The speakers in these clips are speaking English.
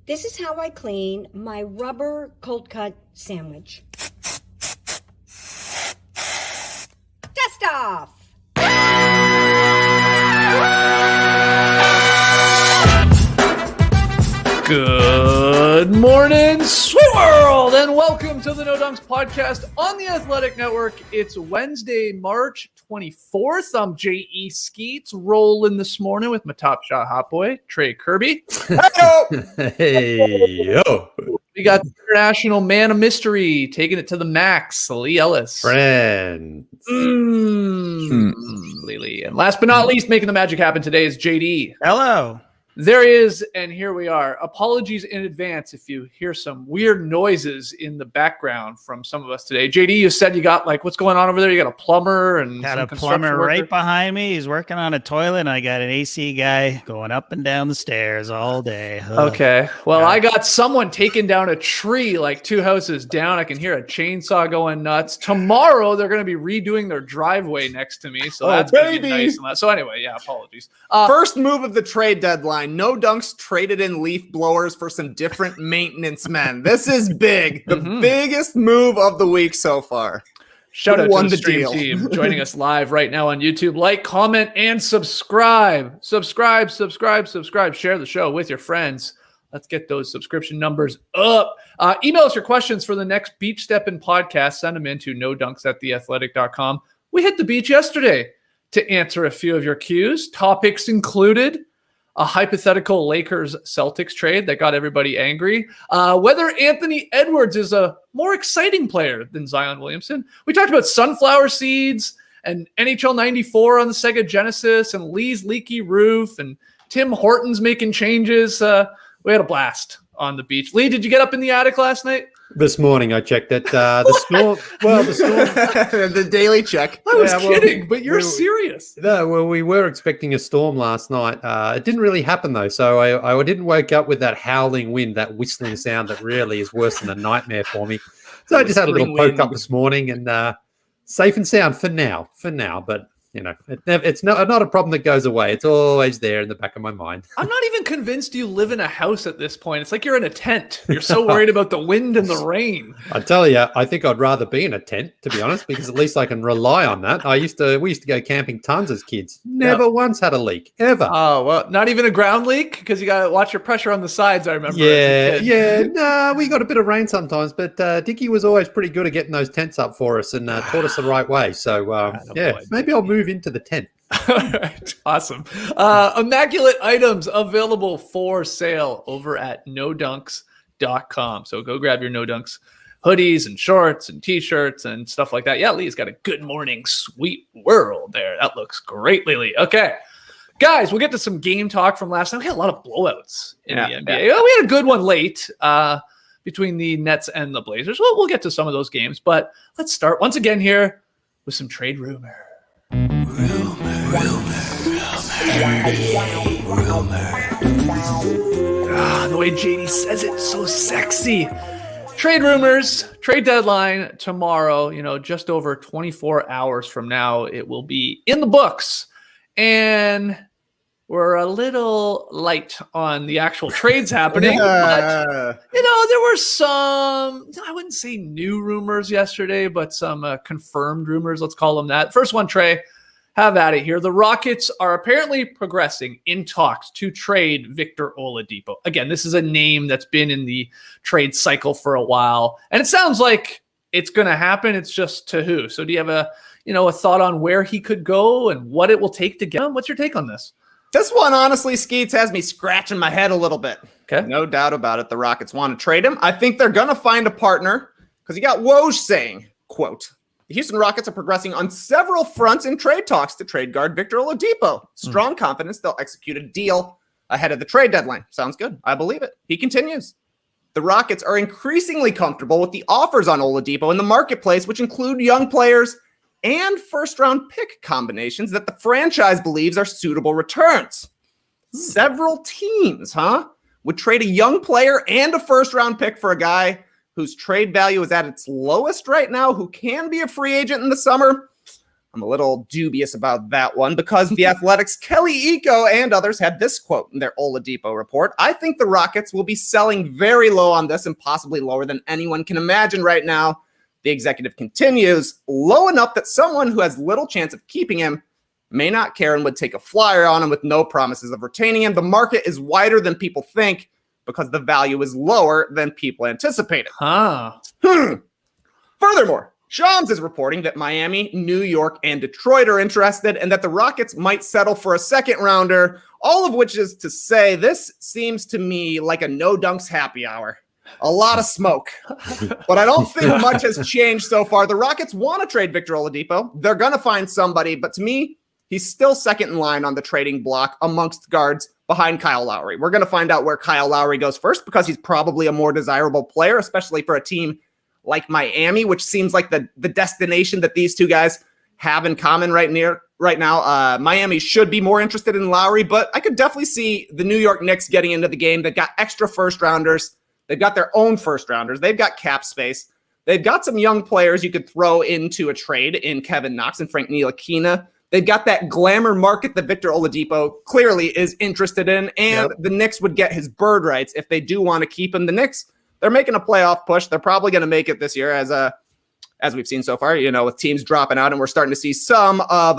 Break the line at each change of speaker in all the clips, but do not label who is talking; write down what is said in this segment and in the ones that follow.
This is how I clean my rubber cold cut sandwich. Dust off!
Good morning, sweet world, and welcome to the No Dunks podcast on the Athletic Network. It's Wednesday, March 24th. I'm J.E. Skeets, rolling this morning with my top shot hot boy, Trey Kirby.
Hey, yo.
We got the international man of mystery, taking it to the max, Lee Ellis.
Friends.
Lily. And last but not least, making the magic happen today is JD.
Hello.
There he is, and here we are. Apologies in advance if you hear some weird noises in the background from some of us today. JD, you said you got, what's going on over there? You got a plumber and
Got
some
a
construction
plumber
worker?
right behind me. He's working on a toilet, and I got an AC guy going up and down the stairs all day. Ugh.
Okay. Well, I got someone taking down a tree like 2 houses down. I can hear a chainsaw going nuts. Tomorrow, they're going to be redoing their driveway next to me, so that's going to be nice. And so anyway, yeah, apologies.
First move of the trade deadline. No Dunks traded in leaf blowers for some different maintenance men. This is big. The biggest move of the week so far.
Shout out
Won
to the
the
stream
deal.
team joining us live right now on YouTube. Like, comment, and subscribe. Subscribe. Share the show with your friends. Let's get those subscription numbers up. Email us your questions for the next Beach Steppin' podcast. Send them in to nodunks@theathletic.com. We hit the beach yesterday to answer a few of your cues. Topics included a hypothetical Lakers-Celtics trade that got everybody angry. Whether Anthony Edwards is a more exciting player than Zion Williamson. We talked about sunflower seeds and NHL 94 on the Sega Genesis and Lee's leaky roof and Tim Hortons making changes. We had a blast on the beach. Lee, did you get up in the attic last night?
This morning I checked it. The storm.
The daily check.
I was kidding, but you're serious.
No, well, we were expecting a storm last night. It didn't really happen though, so I didn't wake up with that howling wind, that whistling sound that really is worse than a nightmare for me. So I just had a little poke up this morning, and safe and sound for now. But you know, it's not a problem that goes away. It's always there in the back of my mind.
I'm not even convinced you live in a house at this point. It's like you're in a tent. You're so worried about the wind and the rain.
I tell you, I think I'd rather be in a tent, to be honest, because at least I can rely on that. We used to go camping tons as kids. Never once had a leak, ever.
Oh, well, not even a ground leak? Because you got to watch your pressure on the sides, I remember.
No, we got a bit of rain sometimes, but Dickie was always pretty good at getting those tents up for us and taught us the right way. So, maybe I'll move into the tent.
All right, awesome. Immaculate items available for sale over at nodunks.com. So go grab your No Dunks hoodies and shorts and t-shirts and stuff like that. Yeah, Lee's got a good morning, sweet world there. That looks great, Lee. Okay, guys, we'll get to some game talk from last night. We had a lot of blowouts in the NBA. Well, we had a good one late between the Nets and the Blazers. Well, we'll get to some of those games, but let's start once again here with some trade rumor. The way JD says it, so sexy. Trade rumors, trade deadline tomorrow, just over 24 hours from now, it will be in the books. And we're a little light on the actual trades happening. But, there were some, I wouldn't say new rumors yesterday, but some confirmed rumors, let's call them that. First one, Trey. Have at it here. The Rockets are apparently progressing in talks to trade Victor Oladipo. Again, this is a name that's been in the trade cycle for a while, and it sounds like it's going to happen. It's just to who. So do you have a thought on where he could go and what it will take to get him? What's your take on this?
This one, honestly, Skeets, has me scratching my head a little bit.
Okay.
No doubt about it. The Rockets want to trade him. I think they're going to find a partner because you got Woj saying, quote, the Houston Rockets are progressing on several fronts in trade talks to trade guard Victor Oladipo. Strong confidence they'll execute a deal ahead of the trade deadline. Sounds good. I believe it. He continues. The Rockets are increasingly comfortable with the offers on Oladipo in the marketplace, which include young players and first-round pick combinations that the franchise believes are suitable returns. Several teams, would trade a young player and a first-round pick for a guy whose trade value is at its lowest right now, who can be a free agent in the summer. I'm a little dubious about that one because the Athletic's Kelly Eco and others had this quote in their Oladipo report. I think the Rockets will be selling very low on this and possibly lower than anyone can imagine right now. The executive continues, low enough that someone who has little chance of keeping him may not care and would take a flyer on him with no promises of retaining him. The market is wider than people think because the value is lower than people anticipated. Furthermore, Shams is reporting that Miami, New York, and Detroit are interested and that the Rockets might settle for a second rounder, all of which is to say this seems to me like a no-dunks happy hour. A lot of smoke. But I don't think much has changed so far. The Rockets want to trade Victor Oladipo. They're going to find somebody, but to me, he's still second in line on the trading block amongst guards behind Kyle Lowry. We're going to find out where Kyle Lowry goes first because he's probably a more desirable player, especially for a team like Miami, which seems like the destination that these two guys have in common right now. Miami should be more interested in Lowry, but I could definitely see the New York Knicks getting into the game. They've got extra first rounders. They've got their own first rounders. They've got cap space. They've got some young players you could throw into a trade in Kevin Knox and Frank Ntilikina. They've got that glamour market that Victor Oladipo clearly is interested in, and the Knicks would get his bird rights if they do want to keep him. The Knicks, they're making a playoff push. They're probably going to make it this year as we've seen so far, with teams dropping out, and we're starting to see some of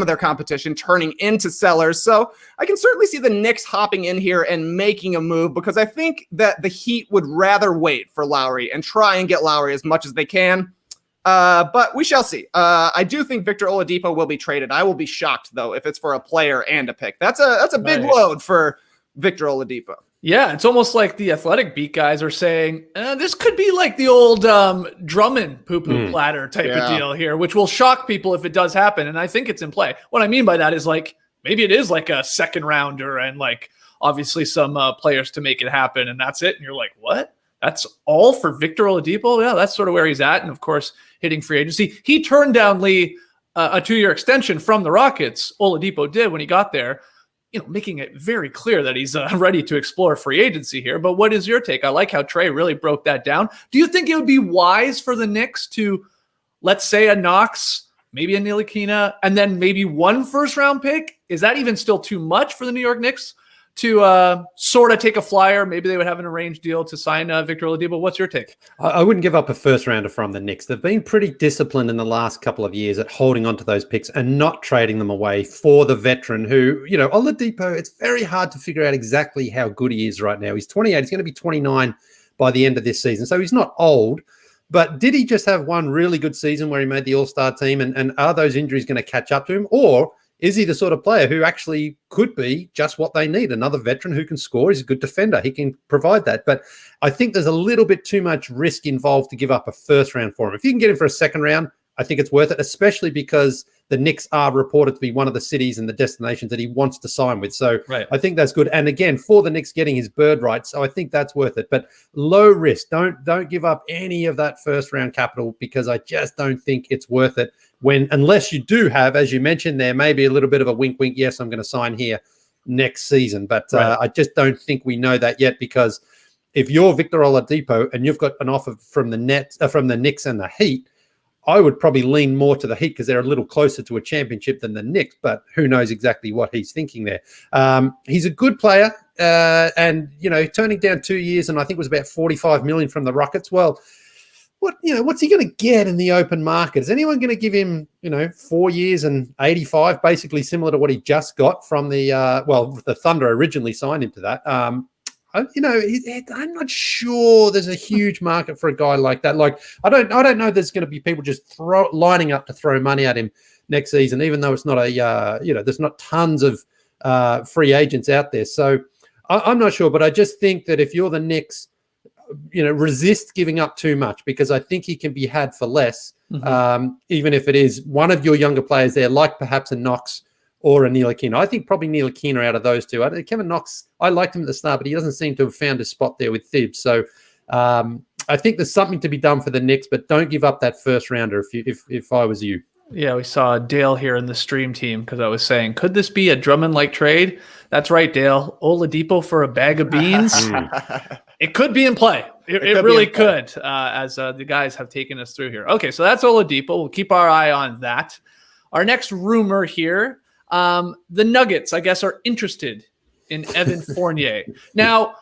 their competition turning into sellers. So I can certainly see the Knicks hopping in here and making a move because I think that the Heat would rather wait for Lowry and try and get Lowry as much as they can. But we shall see. I do think Victor Oladipo will be traded. I will be shocked, though, if it's for a player and a pick. That's a big load for Victor Oladipo.
Yeah, it's almost like the Athletic beat guys are saying, this could be like the old Drummond poo-poo platter type of deal here, which will shock people if it does happen. And I think it's in play. What I mean by that is like, maybe it is like a second rounder and like obviously some players to make it happen. And that's it. And you're like, what? That's all for Victor Oladipo? Yeah, that's sort of where he's at. And of course, hitting free agency. He turned down Lee a 2-year extension from the Rockets. Oladipo did when he got there. Making it very clear that he's ready to explore free agency here. But what is your take? I like how Trey really broke that down. Do you think it would be wise for the Knicks to, let's say, a Knox, maybe a Ntilikina, and then maybe one first-round pick? Is that even still too much for the New York Knicks to sort of take a flyer? Maybe they would have an arranged deal to sign Victor Oladipo. What's your take?
I wouldn't give up a first rounder from the Knicks. They've been pretty disciplined in the last couple of years at holding on to those picks and not trading them away for the veteran who, Oladipo, it's very hard to figure out exactly how good he is right now. He's 28. He's going to be 29 by the end of this season. So he's not old. But did he just have one really good season where he made the All-Star team? And are those injuries going to catch up to him? Or is he the sort of player who actually could be just what they need? Another veteran who can score. He's a good defender. He can provide that. But I think there's a little bit too much risk involved to give up a first round for him. If you can get him for a second round, I think it's worth it, especially because the Knicks are reported to be one of the cities and the destinations that he wants to sign with. So I think that's good. And again, for the Knicks getting his bird rights, so I think that's worth it. But low risk. Don't give up any of that first round capital because I just don't think it's worth it. Unless you do have, as you mentioned there, maybe a little bit of a wink, yes, I'm going to sign here next season. But I just don't think we know that yet because if you're Victor Oladipo and you've got an offer from the Knicks and the Heat, I would probably lean more to the Heat because they're a little closer to a championship than the Knicks, but who knows exactly what he's thinking there. He's a good player and, turning down 2 years and I think it was about $45 million from the Rockets. Well, what's he going to get in the open market? Is anyone going to give him, 4 years and 85, basically similar to what he just got from the Thunder originally signed him to that. I'm not sure there's a huge market for a guy like that. Like, I don't know there's going to be people just lining up to throw money at him next season, even though it's not there's not tons of free agents out there. So I'm not sure, but I just think that if you're the Knicks, resist giving up too much because I think he can be had for less, even if it is one of your younger players there, like perhaps a Knox or a Ntilikina. I think probably Ntilikina out of those two. Kevin Knox, I liked him at the start, but he doesn't seem to have found a spot there with Thibs. So I think there's something to be done for the Knicks, but don't give up that first rounder if I was you.
Yeah, we saw Dale here in the stream team because I was saying, could this be a Drummond-like trade? That's right, Dale. Oladipo for a bag of beans. It could be in play. It really could, as the guys have taken us through here. Okay, so that's Oladipo. We'll keep our eye on that. Our next rumor here, the Nuggets, I guess, are interested in Evan Fournier. Now,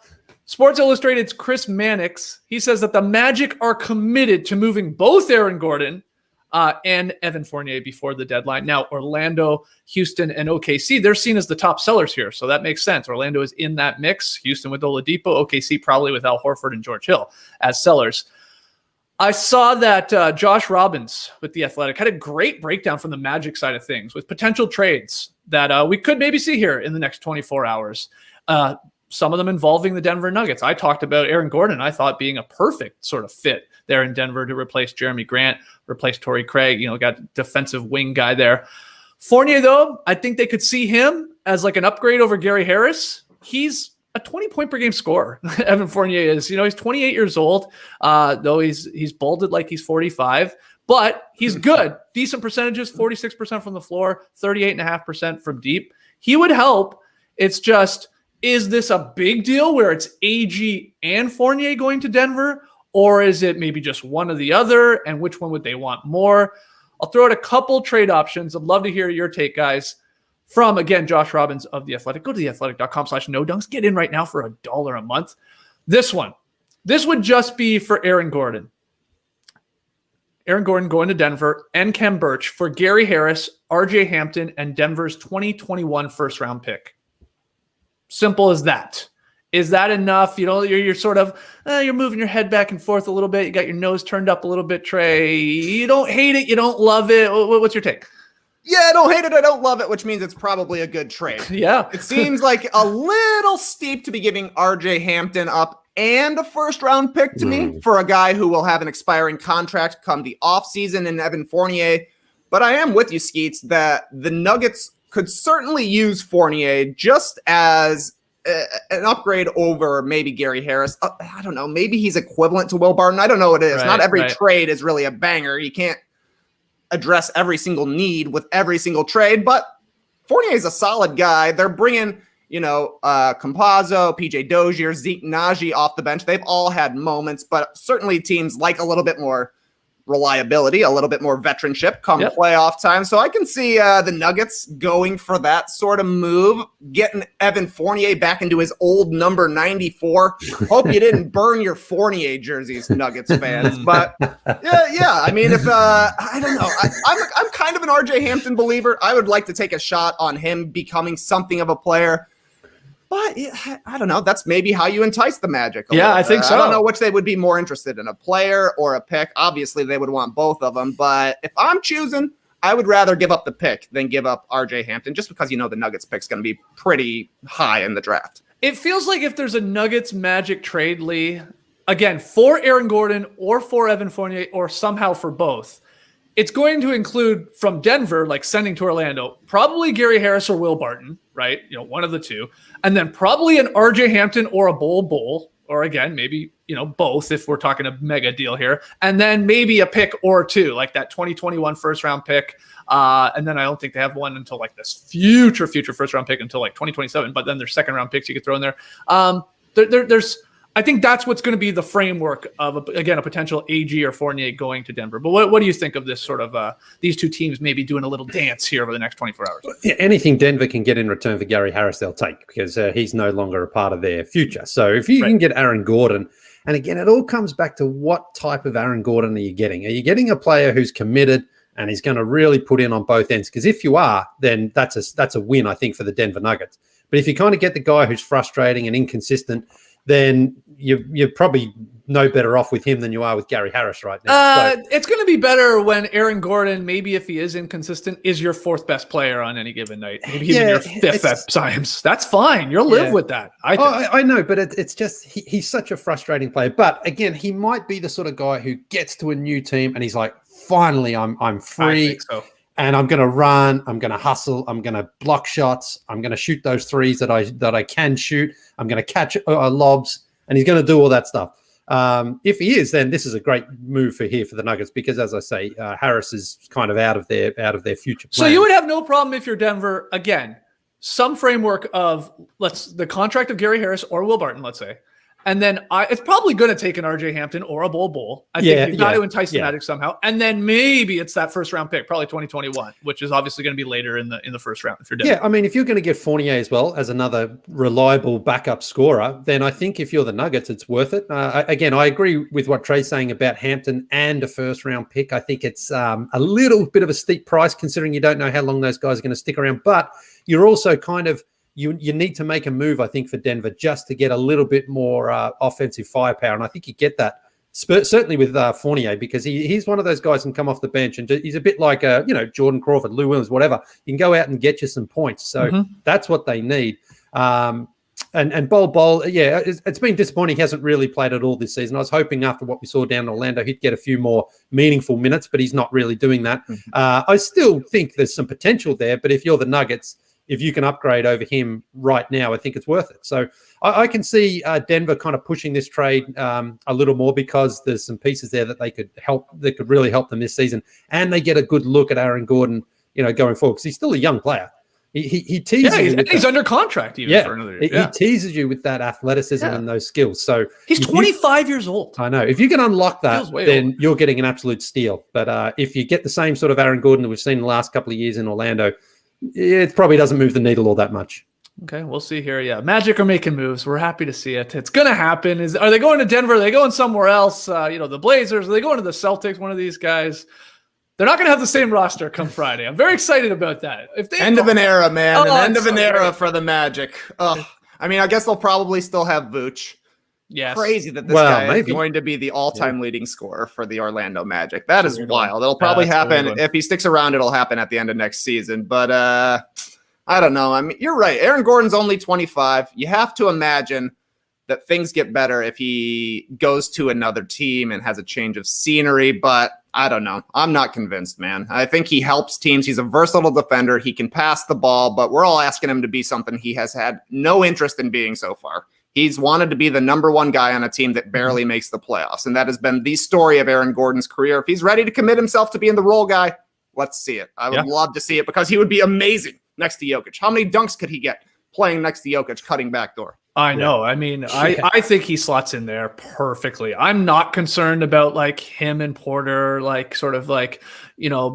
Sports Illustrated's Chris Mannix, he says that the Magic are committed to moving both Aaron Gordon and Evan Fournier before the deadline. Now, Orlando, Houston, and OKC, they're seen as the top sellers here, so that makes sense. Orlando is in that mix. Houston with Oladipo, OKC probably with Al Horford and George Hill as sellers. I saw that Josh Robbins with The Athletic had a great breakdown from the Magic side of things with potential trades that we could maybe see here in the next 24 hours. Some of them involving the Denver Nuggets. I talked about Aaron Gordon, I thought being a perfect sort of fit there in Denver to replace Jeremy Grant, replace Torrey Craig, got defensive wing guy there. Fournier, though, I think they could see him as like an upgrade over Gary Harris. He's a 20-point per game scorer. Evan Fournier is, he's 28 years old, though he's bolded like he's 45, but he's good. Decent percentages, 46% from the floor, 38.5% from deep. He would help. It's just, is this a big deal where it's AG and Fournier going to Denver? Or is it maybe just one or the other? And which one would they want more? I'll throw out a couple trade options. I'd love to hear your take, guys. From, again, Josh Robbins of The Athletic. Go to theathletic.com/no-dunks. Get in right now for $1 a month. This one. This would just be for Aaron Gordon. Aaron Gordon going to Denver and Kem Birch for Gary Harris, RJ Hampton, and Denver's 2021 first-round pick. Simple as that. Is that enough? You're sort of, you're moving your head back and forth a little bit. You got your nose turned up a little bit, Trey. You don't hate it. You don't love it. What's your take?
Yeah, I don't hate it. I don't love it, which means it's probably a good trade.
Yeah.
It seems like a little steep to be giving RJ Hampton up and a first-round pick to me for a guy who will have an expiring contract come the offseason in Evan Fournier. But I am with you, Skeets, that the Nuggets could certainly use Fournier just as an upgrade over maybe Gary Harris. I don't know. Maybe he's equivalent to Will Barton. I don't know what it is. Not every trade is really a banger. You can't address every single need with every single trade, but Fournier is a solid guy. They're bringing, Campazzo, PJ Dozier, Zeke Naji off the bench. They've all had moments, but certainly teams like a little bit more reliability, a little bit more veteranship come playoff time. So I can see the Nuggets going for that sort of move, getting Evan Fournier back into his old number 94. Hope you didn't burn your Fournier jerseys, Nuggets fans. But yeah. I mean, if I don't know, I'm kind of an RJ Hampton believer. I would like to take a shot on him becoming something of a player. But I don't know. That's maybe how you entice the Magic.
I think so.
I don't know which they would be more interested in, a player or a pick. Obviously, they would want both of them. But if I'm choosing, I would rather give up the pick than give up RJ Hampton, just because the Nuggets pick's going to be pretty high in the draft.
It feels like if there's a Nuggets Magic trade, Lee, again, for Aaron Gordon or for Evan Fournier or somehow for both, it's going to include from Denver, like sending to Orlando, probably Gary Harris or Will Barton, right? One of the two. And then probably an RJ Hampton or a Bull, or again, maybe, both if we're talking a mega deal here. And then maybe a pick or two, like that 2021 first round pick. And then I don't think they have one until like this future first round pick until like 2027. But then there's second round picks you could throw in there. I think that's what's going to be the framework of, a potential AG or Fournier going to Denver. But what do you think of this sort of these two teams maybe doing a little dance here over the next 24 hours?
Yeah, anything Denver can get in return for Gary Harris, they'll take, because he's no longer a part of their future. So if you can get Aaron Gordon, and again, it all comes back to what type of Aaron Gordon are you getting? Are you getting a player who's committed and he's going to really put in on both ends? Because if you are, then that's a win, I think, for the Denver Nuggets. But if you kind of get the guy who's frustrating and inconsistent, then you're probably no better off with him than you are with Gary Harris right now.
It's going to be better when Aaron Gordon, maybe if he is inconsistent, is your fourth best player on any given night. Maybe he's in your fifth at times. That's fine. You'll live with that.
I know, but it's just he's such a frustrating player. But again, he might be the sort of guy who gets to a new team and he's like, finally, I'm free.
I think so.
And I'm going to run. I'm going to hustle. I'm going to block shots. I'm going to shoot those threes that I can shoot. I'm going to catch lobs, and he's going to do all that stuff. If he is, then this is a great move for the Nuggets, because, as I say, Harris is kind of out of their future plan.
So you would have no problem if you're Denver, again, some framework of the contract of Gary Harris or Will Barton, let's say, And then it's probably going to take an RJ Hampton or a Bol. I think you've got to entice the Magic somehow. And then maybe it's that first round pick, probably 2021, which is obviously going to be later in the first round if you're Denver.
Yeah, I mean, if you're going to get Fournier as well as another reliable backup scorer, then I think if you're the Nuggets, it's worth it. Again, I agree with what Trey's saying about Hampton and a first round pick. I think it's a little bit of a steep price considering you don't know how long those guys are going to stick around. But you're also kind of you need to make a move, I think, for Denver just to get a little bit more offensive firepower. And I think you get that certainly with Fournier, because he's one of those guys who can come off the bench and he's a bit like Jordan Crawford, Lou Williams, whatever. You can go out and get you some points. So that's what they need. And Bol, it's been disappointing. He hasn't really played at all this season. I was hoping after what we saw down in Orlando, he'd get a few more meaningful minutes, but he's not really doing that. I still think there's some potential there, but if you're the Nuggets, if you can upgrade over him right now, I think it's worth it. So I can see Denver kind of pushing this trade a little more because there's some pieces there that could really help them this season. And they get a good look at Aaron Gordon, going forward, because he's still a young player. He teases you.
He's under contract even for another year.
He teases you with that athleticism and those skills. So
he's 25 years old.
I know. If you can unlock that, then you're getting an absolute steal. But if you get the same sort of Aaron Gordon that we've seen in the last couple of years in Orlando, it probably doesn't move the needle all that much.
Okay, we'll see here. Yeah, Magic are making moves. We're happy to see it. It's going to happen. Are they going to Denver? Are they going somewhere else? The Blazers? Are they going to the Celtics? One of these guys. They're not going to have the same roster come Friday. I'm very excited about that.
End of an era, man. End of an era for the Magic. I mean, I guess they'll probably still have Vooch.
Yes.
Crazy that this guy is going to be the all-time leading scorer for the Orlando Magic. That is wild. It'll probably happen. If he sticks around, it'll happen at the end of next season. But I don't know. I mean, you're right. Aaron Gordon's only 25. You have to imagine that things get better if he goes to another team and has a change of scenery. But I don't know. I'm not convinced, man. I think he helps teams. He's a versatile defender. He can pass the ball, but we're all asking him to be something he has had no interest in being so far. He's wanted to be the number one guy on a team that barely makes the playoffs. And that has been the story of Aaron Gordon's career. If he's ready to commit himself to being the role guy, let's see it. I would love to see it because he would be amazing next to Jokic. How many dunks could he get playing next to Jokic, cutting backdoor?
I know. I mean, I think he slots in there perfectly. I'm not concerned about like him and Porter, like sort of like,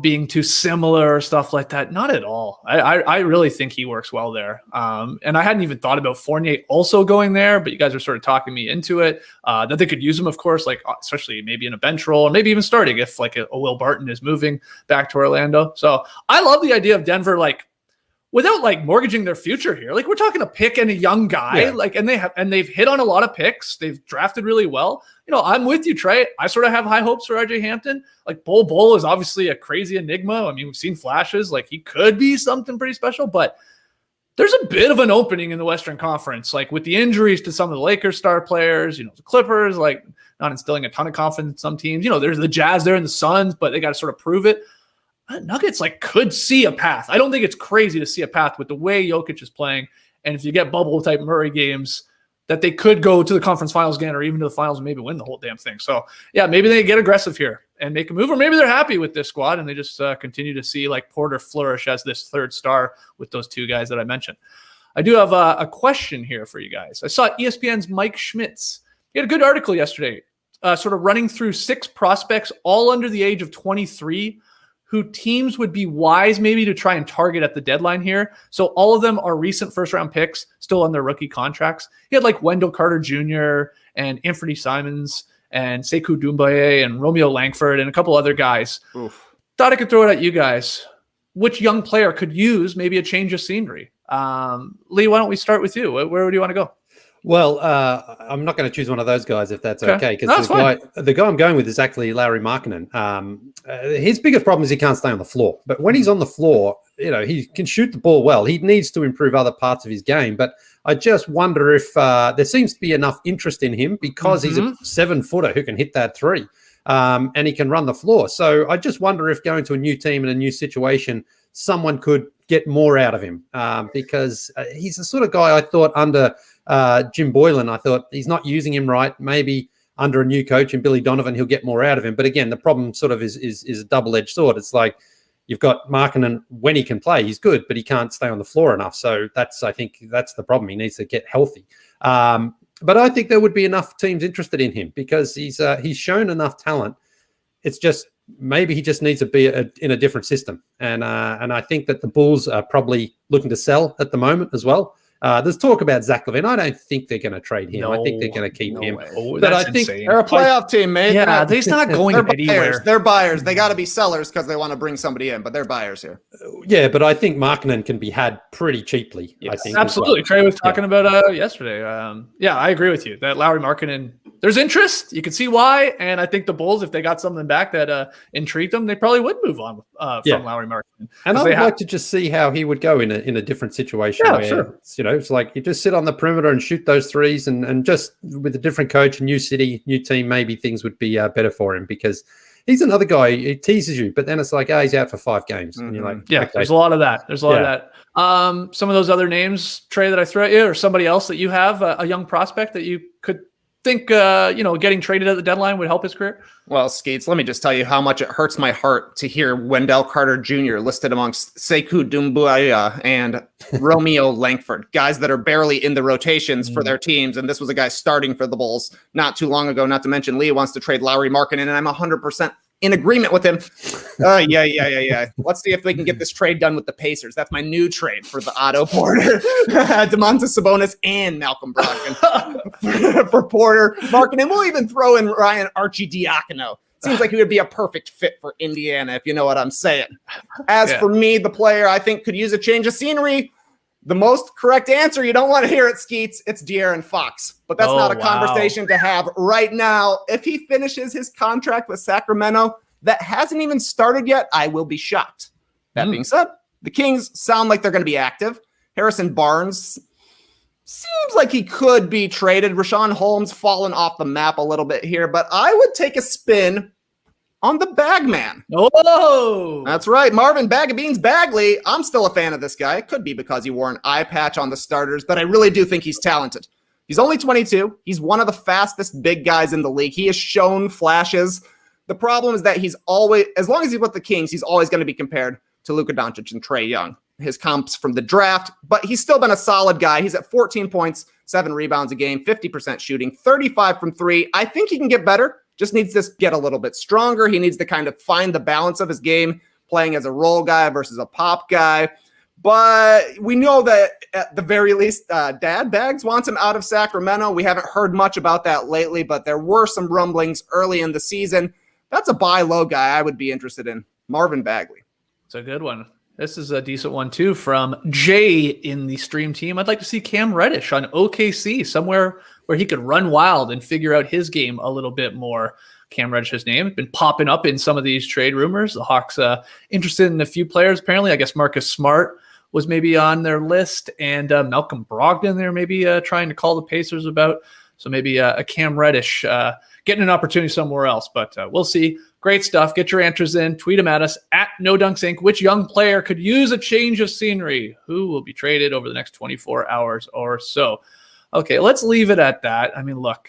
being too similar or stuff like that. Not at all. I really think he works well there. And I hadn't even thought about Fournier also going there, but you guys are sort of talking me into it, that they could use him, of course, like especially maybe in a bench role or maybe even starting if like a Will Barton is moving back to Orlando. So I love the idea of Denver, like, without like mortgaging their future here. Like we're talking a pick and a young guy, and they've hit on a lot of picks. They've drafted really well. I'm with you, Trey. I sort of have high hopes for RJ Hampton. Like Bol is obviously a crazy enigma. I mean, we've seen flashes, like he could be something pretty special, but there's a bit of an opening in the Western Conference, like with the injuries to some of the Lakers star players, the Clippers, like not instilling a ton of confidence in some teams. There's the Jazz there and the Suns, but they got to sort of prove it. Nuggets could see a path. I don't think it's crazy to see a path with the way Jokic is playing. And if you get bubble type Murray games, that they could go to the conference finals again or even to the finals and maybe win the whole damn thing. So yeah, maybe they get aggressive here and make a move, or maybe they're happy with this squad and they just continue to see like Porter flourish as this third star with those two guys that I mentioned. I do have a question here for you guys. I saw ESPN's Mike Schmitz. He had a good article yesterday, sort of running through 6 prospects, all under the age of 23, who teams would be wise maybe to try and target at the deadline here. So all of them are recent first-round picks, still on their rookie contracts. He had like Wendell Carter Jr. and Anthony Simons and Sekou Doumbouya and Romeo Langford and a couple other guys.
Oof.
Thought I could throw it at you guys. Which young player could use maybe a change of scenery? Lee, why don't we start with you? Where do you want to go?
Well, I'm not going to choose one of those guys if that's okay. Because the guy I'm going with is actually Larry Markkinen. His biggest problem is he can't stay on the floor. But when he's on the floor, he can shoot the ball well. He needs to improve other parts of his game. But I just wonder if there seems to be enough interest in him because he's a 7-footer who can hit that 3. And he can run the floor. So I just wonder if going to a new team in a new situation, someone could get more out of him because he's the sort of guy I thought under Jim Boylan, I thought he's not using him right. Maybe under a new coach and Billy Donovan, he'll get more out of him. But again, the problem sort of is a double-edged sword. It's like you've got Markkinen when he can play, he's good, but he can't stay on the floor enough. So I think that's the problem. He needs to get healthy. But I think there would be enough teams interested in him because he's shown enough talent. It's just maybe he just needs to be in a different system. And I think that the Bulls are probably looking to sell at the moment as well. There's talk about Zach LaVine. I don't think they're going to trade him. I think they're going to keep him.
But I think
they're a playoff team, mate.
Yeah, he's not going anywhere.
They're buyers. They got to be sellers because they want to bring somebody in, but they're buyers here.
Yeah, but I think Markkanen can be had pretty cheaply.
Yes,
I think
absolutely. Trey was talking about yesterday. Yeah, I agree with you that Lowry Markkanen. There's interest. You can see why, and I think the Bulls, if they got something back that intrigued them, they probably would move on from Lowry Markkanen.
And I would like to just see how he would go in a different situation.
Yeah,
where,
sure.
It's like you just sit on the perimeter and shoot those threes, and just with a different coach, a new city, new team, maybe things would be better for him because he's another guy. He teases you, but then it's like, he's out for 5 games, and you're like, okay.
There's a lot of that. There's a lot of that. Some of those other names, Trey, that I threw at you, or somebody else that you have, a young prospect that you could think getting traded at the deadline would help his career?
Well, Skeets, let me just tell you how much it hurts my heart to hear Wendell Carter Jr. listed amongst Sekou Doumbouya and Romeo Langford, guys that are barely in the rotations for their teams. And this was a guy starting for the Bulls not too long ago. Not to mention Lee wants to trade Lowry Markkanen, and I'm 100% in agreement with him. Yeah. Let's see if we can get this trade done with the Pacers. That's my new trade for the Otto Porter, Domantas Sabonis, and Malcolm Brogdon for Porter, Markkanen. We'll even throw in Ryan Arcidiacono. Seems like he would be a perfect fit for Indiana, if you know what I'm saying. As for me, the player I think could use a change of scenery, the most correct answer, you don't want to hear it, Skeets, it's De'Aaron Fox. But that's not a conversation to have right now. If he finishes his contract with Sacramento, that hasn't even started yet, I will be shocked. That being said, the Kings sound like they're going to be active. Harrison Barnes seems like he could be traded. Rashawn Holmes fallen off the map a little bit here, but I would take a spin on the Bagman.
Oh,
that's right. Marvin Bag of Beans Bagley. I'm still a fan of this guy. It could be because he wore an eye patch on the starters, but I really do think he's talented. He's only 22. He's one of the fastest big guys in the league. He has shown flashes. The problem is that he's always, as long as he's with the Kings, he's always going to be compared to Luka Doncic and Trae Young. His comps from the draft, but he's still been a solid guy. He's at 14 points, 7 rebounds a game, 50% shooting, 35 from 3. I think he can get better. Just needs to get a little bit stronger. He needs to kind of find the balance of his game, playing as a role guy versus a pop guy. But we know that at the very least, Dad Bags wants him out of Sacramento. We haven't heard much about that lately, but there were some rumblings early in the season. That's a buy low guy I would be interested in. Marvin Bagley.
It's a good one. This is a decent one, too, from Jay in the stream team. I'd like to see Cam Reddish on OKC, somewhere where he could run wild and figure out his game a little bit more. Cam Reddish's name has been popping up in some of these trade rumors. The Hawks interested in a few players, apparently. I guess Marcus Smart was maybe on their list, and Malcolm Brogdon they're maybe trying to call the Pacers about. So maybe a Cam Reddish getting an opportunity somewhere else, but we'll see. Great stuff. Get your answers in. Tweet them at us at NoDunksInc. Which young player could use a change of scenery? Who will be traded over the next 24 hours or so? Okay, let's leave it at that. I mean, look,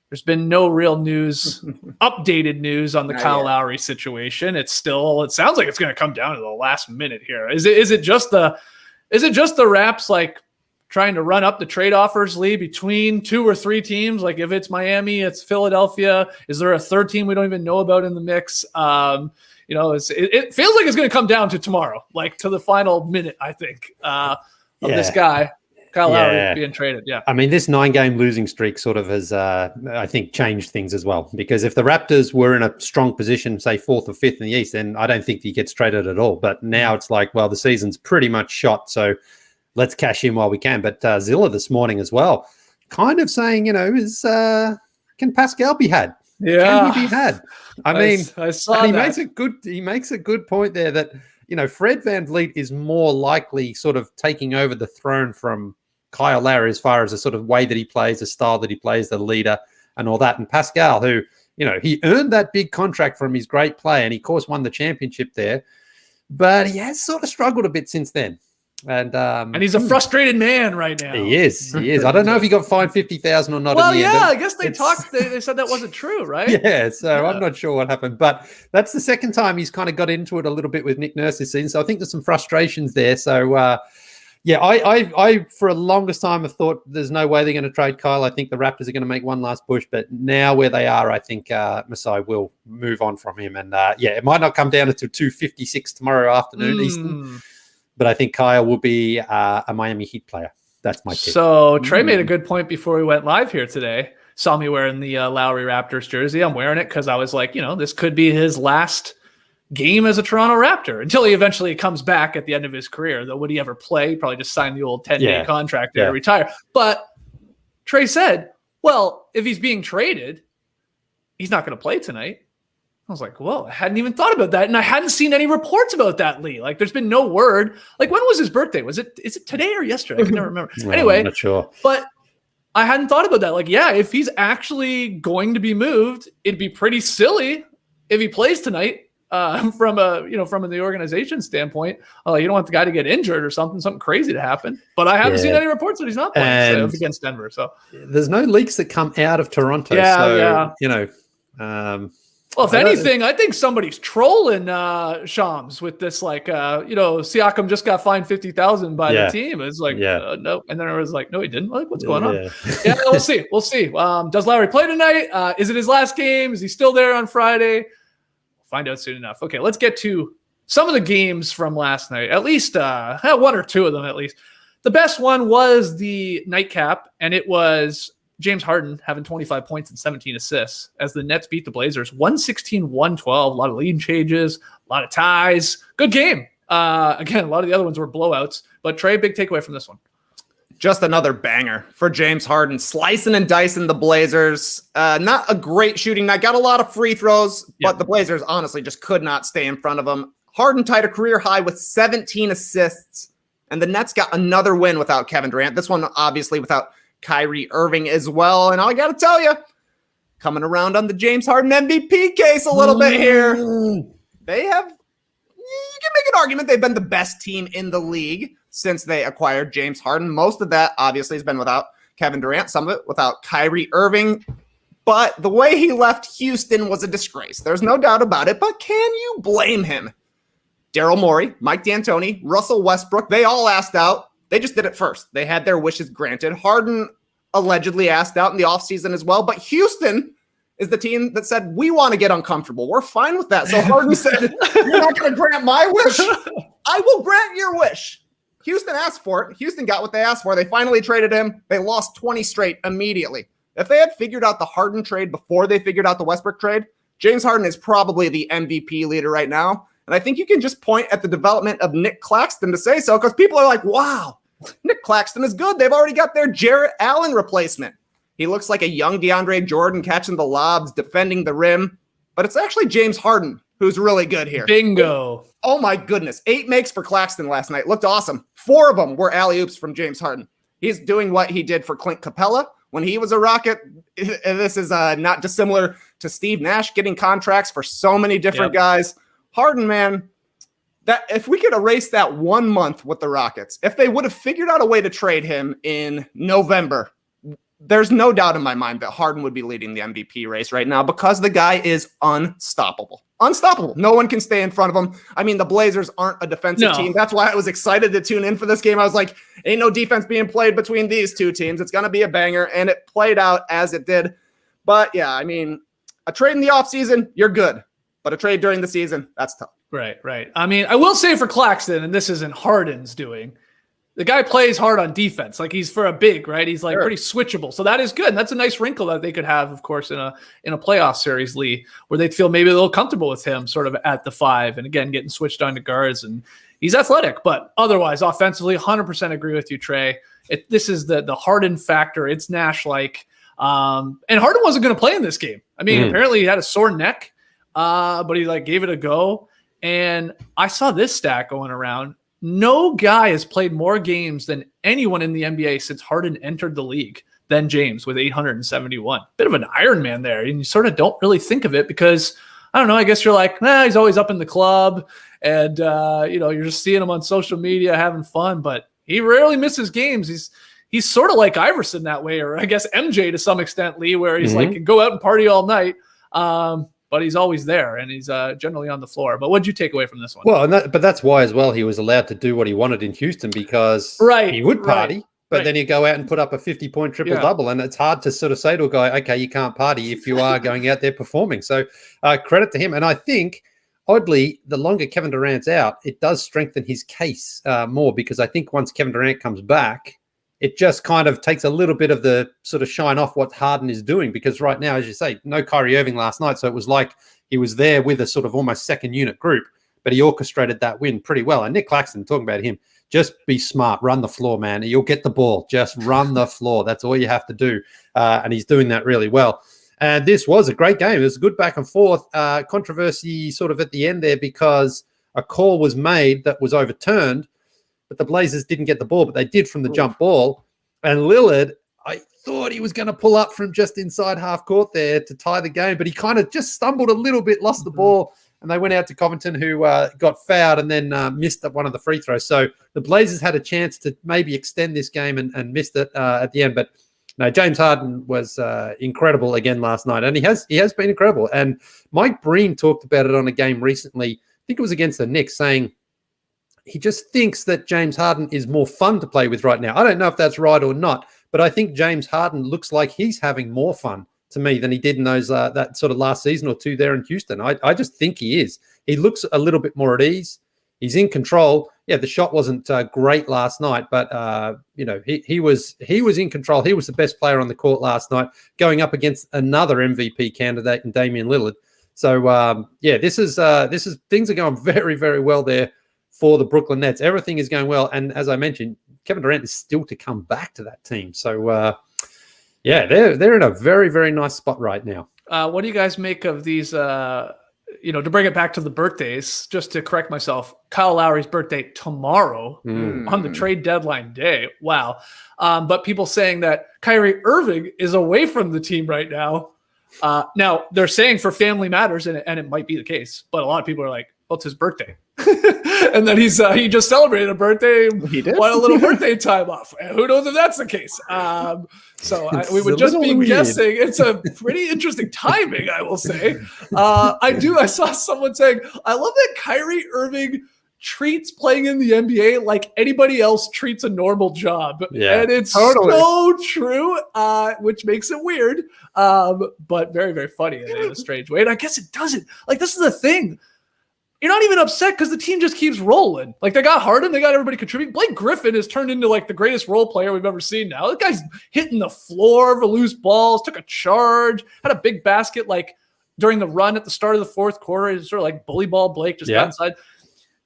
there's been no real news, updated news on the Kyle Lowry situation. It sounds like it's going to come down to the last minute here. Is it just the Raps like trying to run up the trade offers, Lee, between 2 or 3 teams? Like if it's Miami, it's Philadelphia. Is there a third team we don't even know about in the mix? It feels like it's going to come down to tomorrow, like to the final minute, I think, of this guy, Kyle Lowry, being traded. Yeah.
I mean, this 9-game losing streak sort of has, I think, changed things as well. Because if the Raptors were in a strong position, say 4th or 5th in the East, then I don't think he gets traded at all. But now it's like, well, the season's pretty much shot. So let's cash in while we can. But Zilla this morning as well, kind of saying, can Pascal be had?
Yeah.
Can he be had? I mean,
I saw
he
that.
He makes a good point there that, Fred VanVleet is more likely sort of taking over the throne from Kyle Lowry as far as the sort of way that he plays, the style that he plays, the leader and all that. And Pascal, who, he earned that big contract from his great play and he, of course, won the championship there. But he has sort of struggled a bit since then. And
he's a frustrated man right now.
He is. I don't know if he got fined $50,000 or not.
Well,
in the end.
I guess they talked. They said that wasn't true, right?
Yeah. So I'm not sure what happened, but that's the second time he's kind of got into it a little bit with Nick Nurse this season. So I think there's some frustrations there. So Yeah, I for a longest time have thought there's no way they're going to trade Kyle. I think the Raptors are going to make one last push, but now where they are, I think Masai will move on from him. And it might not come down until 2:56 tomorrow afternoon Eastern, but I think Kyle will be a Miami Heat player. That's my tip.
So Trey made a good point before we went live here today. Saw me wearing the Lowry Raptors jersey. I'm wearing it because I was like, this could be his last game as a Toronto Raptor until he eventually comes back at the end of his career. Though, would he ever play? He'd probably just sign the old 10-day contract and retire. But Trey said, well, if he's being traded, he's not going to play tonight. I was like, whoa, I hadn't even thought about that. And I hadn't seen any reports about that, Lee. Like, there's been no word. Like, when was his birthday? Is it today or yesterday? I can never remember. Anyway,
I'm not sure.
But I hadn't thought about that. Like, yeah, if he's actually going to be moved, it'd be pretty silly if he plays tonight. From the organization standpoint, you don't want the guy to get injured or something crazy to happen. But I haven't seen any reports that he's not playing against Denver. So
there's no leaks that come out of Toronto.
Well, if anything, I think somebody's trolling Shams with this. Like, Siakam just got fined $50,000 by the team. It's like, no, and then I was like, no, he didn't. Like, what's going on? Yeah, we'll see. We'll see. Does Lowry play tonight? Is it his last game? Is he still there on Friday? Find out soon enough. Okay, let's get to some of the games from last night. At least one or two of them, at least. The best one was the nightcap, and it was James Harden having 25 points and 17 assists as the Nets beat the Blazers 116-112. A lot of lead changes, a lot of ties. Good game. Again, a lot of the other ones were blowouts. But Trey, big takeaway from this one.
Just another banger for James Harden, slicing and dicing the Blazers. Not a great shooting night. Got a lot of free throws, but the Blazers honestly just could not stay in front of him. Harden tied a career high with 17 assists, and the Nets got another win without Kevin Durant. This one, obviously, without Kyrie Irving as well. And I got to tell you, coming around on the James Harden MVP case a little bit here. They have, you can make an argument they've been the best team in the league since they acquired James Harden. Most of that, obviously, has been without Kevin Durant. Some of it without Kyrie Irving. But the way he left Houston was a disgrace. There's no doubt about it. But can you blame him? Daryl Morey, Mike D'Antoni, Russell Westbrook, they all asked out. They just did it first. They had their wishes granted. Harden allegedly asked out in the offseason as well. But Houston is the team that said, we want to get uncomfortable. We're fine with that. So Harden said, you're not going to grant my wish? I will grant your wish. Houston asked for it. Houston got what they asked for. They finally traded him. They lost 20 straight immediately. If they had figured out the Harden trade before they figured out the Westbrook trade, James Harden is probably the MVP leader right now. And I think you can just point at the development of Nic Claxton to say so, because people are like, wow, Nic Claxton is good. They've already got their Jarrett Allen replacement. He looks like a young DeAndre Jordan catching the lobs, defending the rim. But it's actually James Harden who's really good here.
Bingo.
Oh, my goodness. 8 makes for Claxton last night. Looked awesome. 4 of them were alley-oops from James Harden. He's doing what he did for Clint Capella when he was a Rocket. This is not dissimilar to Steve Nash getting contracts for so many different guys. Harden, man, that if we could erase that 1 month with the Rockets, if they would have figured out a way to trade him in November, there's no doubt in my mind that Harden would be leading the MVP race right now because the guy is unstoppable. Unstoppable. No one can stay in front of him. I mean, the Blazers aren't a defensive team. That's why I was excited to tune in for this game. I was like, ain't no defense being played between these two teams. It's going to be a banger, and it played out as it did. But, yeah, I mean, a trade in the offseason, you're good. But a trade during the season, that's tough.
Right. I mean, I will say for Claxton, and this isn't Harden's doing, the guy plays hard on defense. Like, he's for a big, right? He's like pretty switchable. So that is good. And that's a nice wrinkle that they could have, of course, in a playoff series, Lee, where they'd feel maybe a little comfortable with him sort of at the 5. And again, getting switched on to guards. And he's athletic, but otherwise, offensively, 100% agree with you, Trey. This is the Harden factor. It's Nash-like. And Harden wasn't going to play in this game. I mean, apparently he had a sore neck, but he gave it a go. And I saw this stat going around. No guy has played more games than anyone in the NBA since Harden entered the league than James with 871. Bit of an Iron Man there. And you sort of don't really think of it because, I don't know, I guess you're like, nah, he's always up in the club. And, you're just seeing him on social media having fun. But he rarely misses games. He's sort of like Iverson that way, or I guess MJ to some extent, Lee, where he's like, go out and party all night. but he's always there, and he's generally on the floor. But what did you take away from this one?
Well, but that's why as well he was allowed to do what he wanted in Houston, because he would party, but then he'd go out and put up a 50-point triple-double, and it's hard to sort of say to a guy, okay, you can't party if you are going out there performing. So credit to him. And I think, oddly, the longer Kevin Durant's out, it does strengthen his case more, because I think once Kevin Durant comes back, it just kind of takes a little bit of the sort of shine off what Harden is doing, because right now, as you say, no Kyrie Irving last night. So it was like he was there with a sort of almost second unit group, but he orchestrated that win pretty well. And Nic Claxton, talking about him, just be smart, run the floor, man. You'll get the ball. Just run the floor. That's all you have to do. And he's doing that really well. And this was a great game. It was a good back and forth. Controversy sort of at the end there, because a call was made that was overturned, but the Blazers didn't get the ball, but they did from the jump ball. And Lillard, I thought he was going to pull up from just inside half court there to tie the game, but he kind of just stumbled a little bit, lost the ball, and they went out to Covington, who got fouled and then missed one of the free throws. So the Blazers had a chance to maybe extend this game and missed it at the end. But no, James Harden was incredible again last night, and he has been incredible. And Mike Breen talked about it on a game recently. I think it was against the Knicks, saying he just thinks that James Harden is more fun to play with right now. I don't know if that's right or not, but I think James Harden looks like he's having more fun to me than he did in those that sort of last season or two there in Houston. I just think he is. He looks a little bit more at ease. He's in control. Yeah, the shot wasn't great last night, but he was in control. He was the best player on the court last night, going up against another MVP candidate in Damian Lillard. So this is things are going very, very well there for the Brooklyn Nets. Everything is going well, and as I mentioned, Kevin Durant is still to come back to that team. So they're in a very, very nice spot right now.
What do you guys make of these? To bring it back to the birthdays, just to correct myself, Kyle Lowry's birthday tomorrow on the trade deadline day. Wow. But people saying that Kyrie Irving is away from the team right now. Now they're saying for family matters, and it might be the case, but a lot of people are like, well, it's his birthday. And then he just celebrated a birthday. He did. Won a little birthday time off. Who knows if that's the case? We would just be guessing. It's a pretty interesting timing, I will say. I saw someone saying, I love that Kyrie Irving treats playing in the NBA like anybody else treats a normal job. Yeah, and it's so true, which makes it weird, but very, very funny in a strange way. And I guess it doesn't. Like, this is the thing. You're not even upset because the team just keeps rolling. Like, they got Harden, they got everybody contributing. Blake Griffin has turned into like the greatest role player we've ever seen now. The guy's hitting the floor for loose balls, took a charge, had a big basket like during the run at the start of the fourth quarter. It's sort of like bully ball Blake just got inside.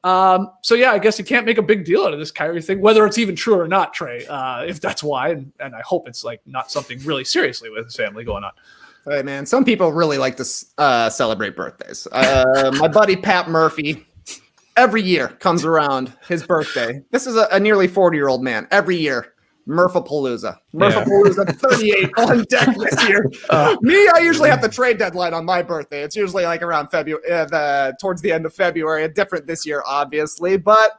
I guess you can't make a big deal out of this Kyrie thing, whether it's even true or not, Trey, if that's why. And I hope it's like not something really seriously with his family going on.
Hey, man, some people really like to celebrate birthdays. My buddy Pat Murphy, every year comes around his birthday. This is a nearly 40-year-old man. Every year, Murphapalooza. Murphapalooza 38 on deck this year. Me, I usually have the trade deadline on my birthday. It's usually like around February, towards the end of February. Different this year, obviously, but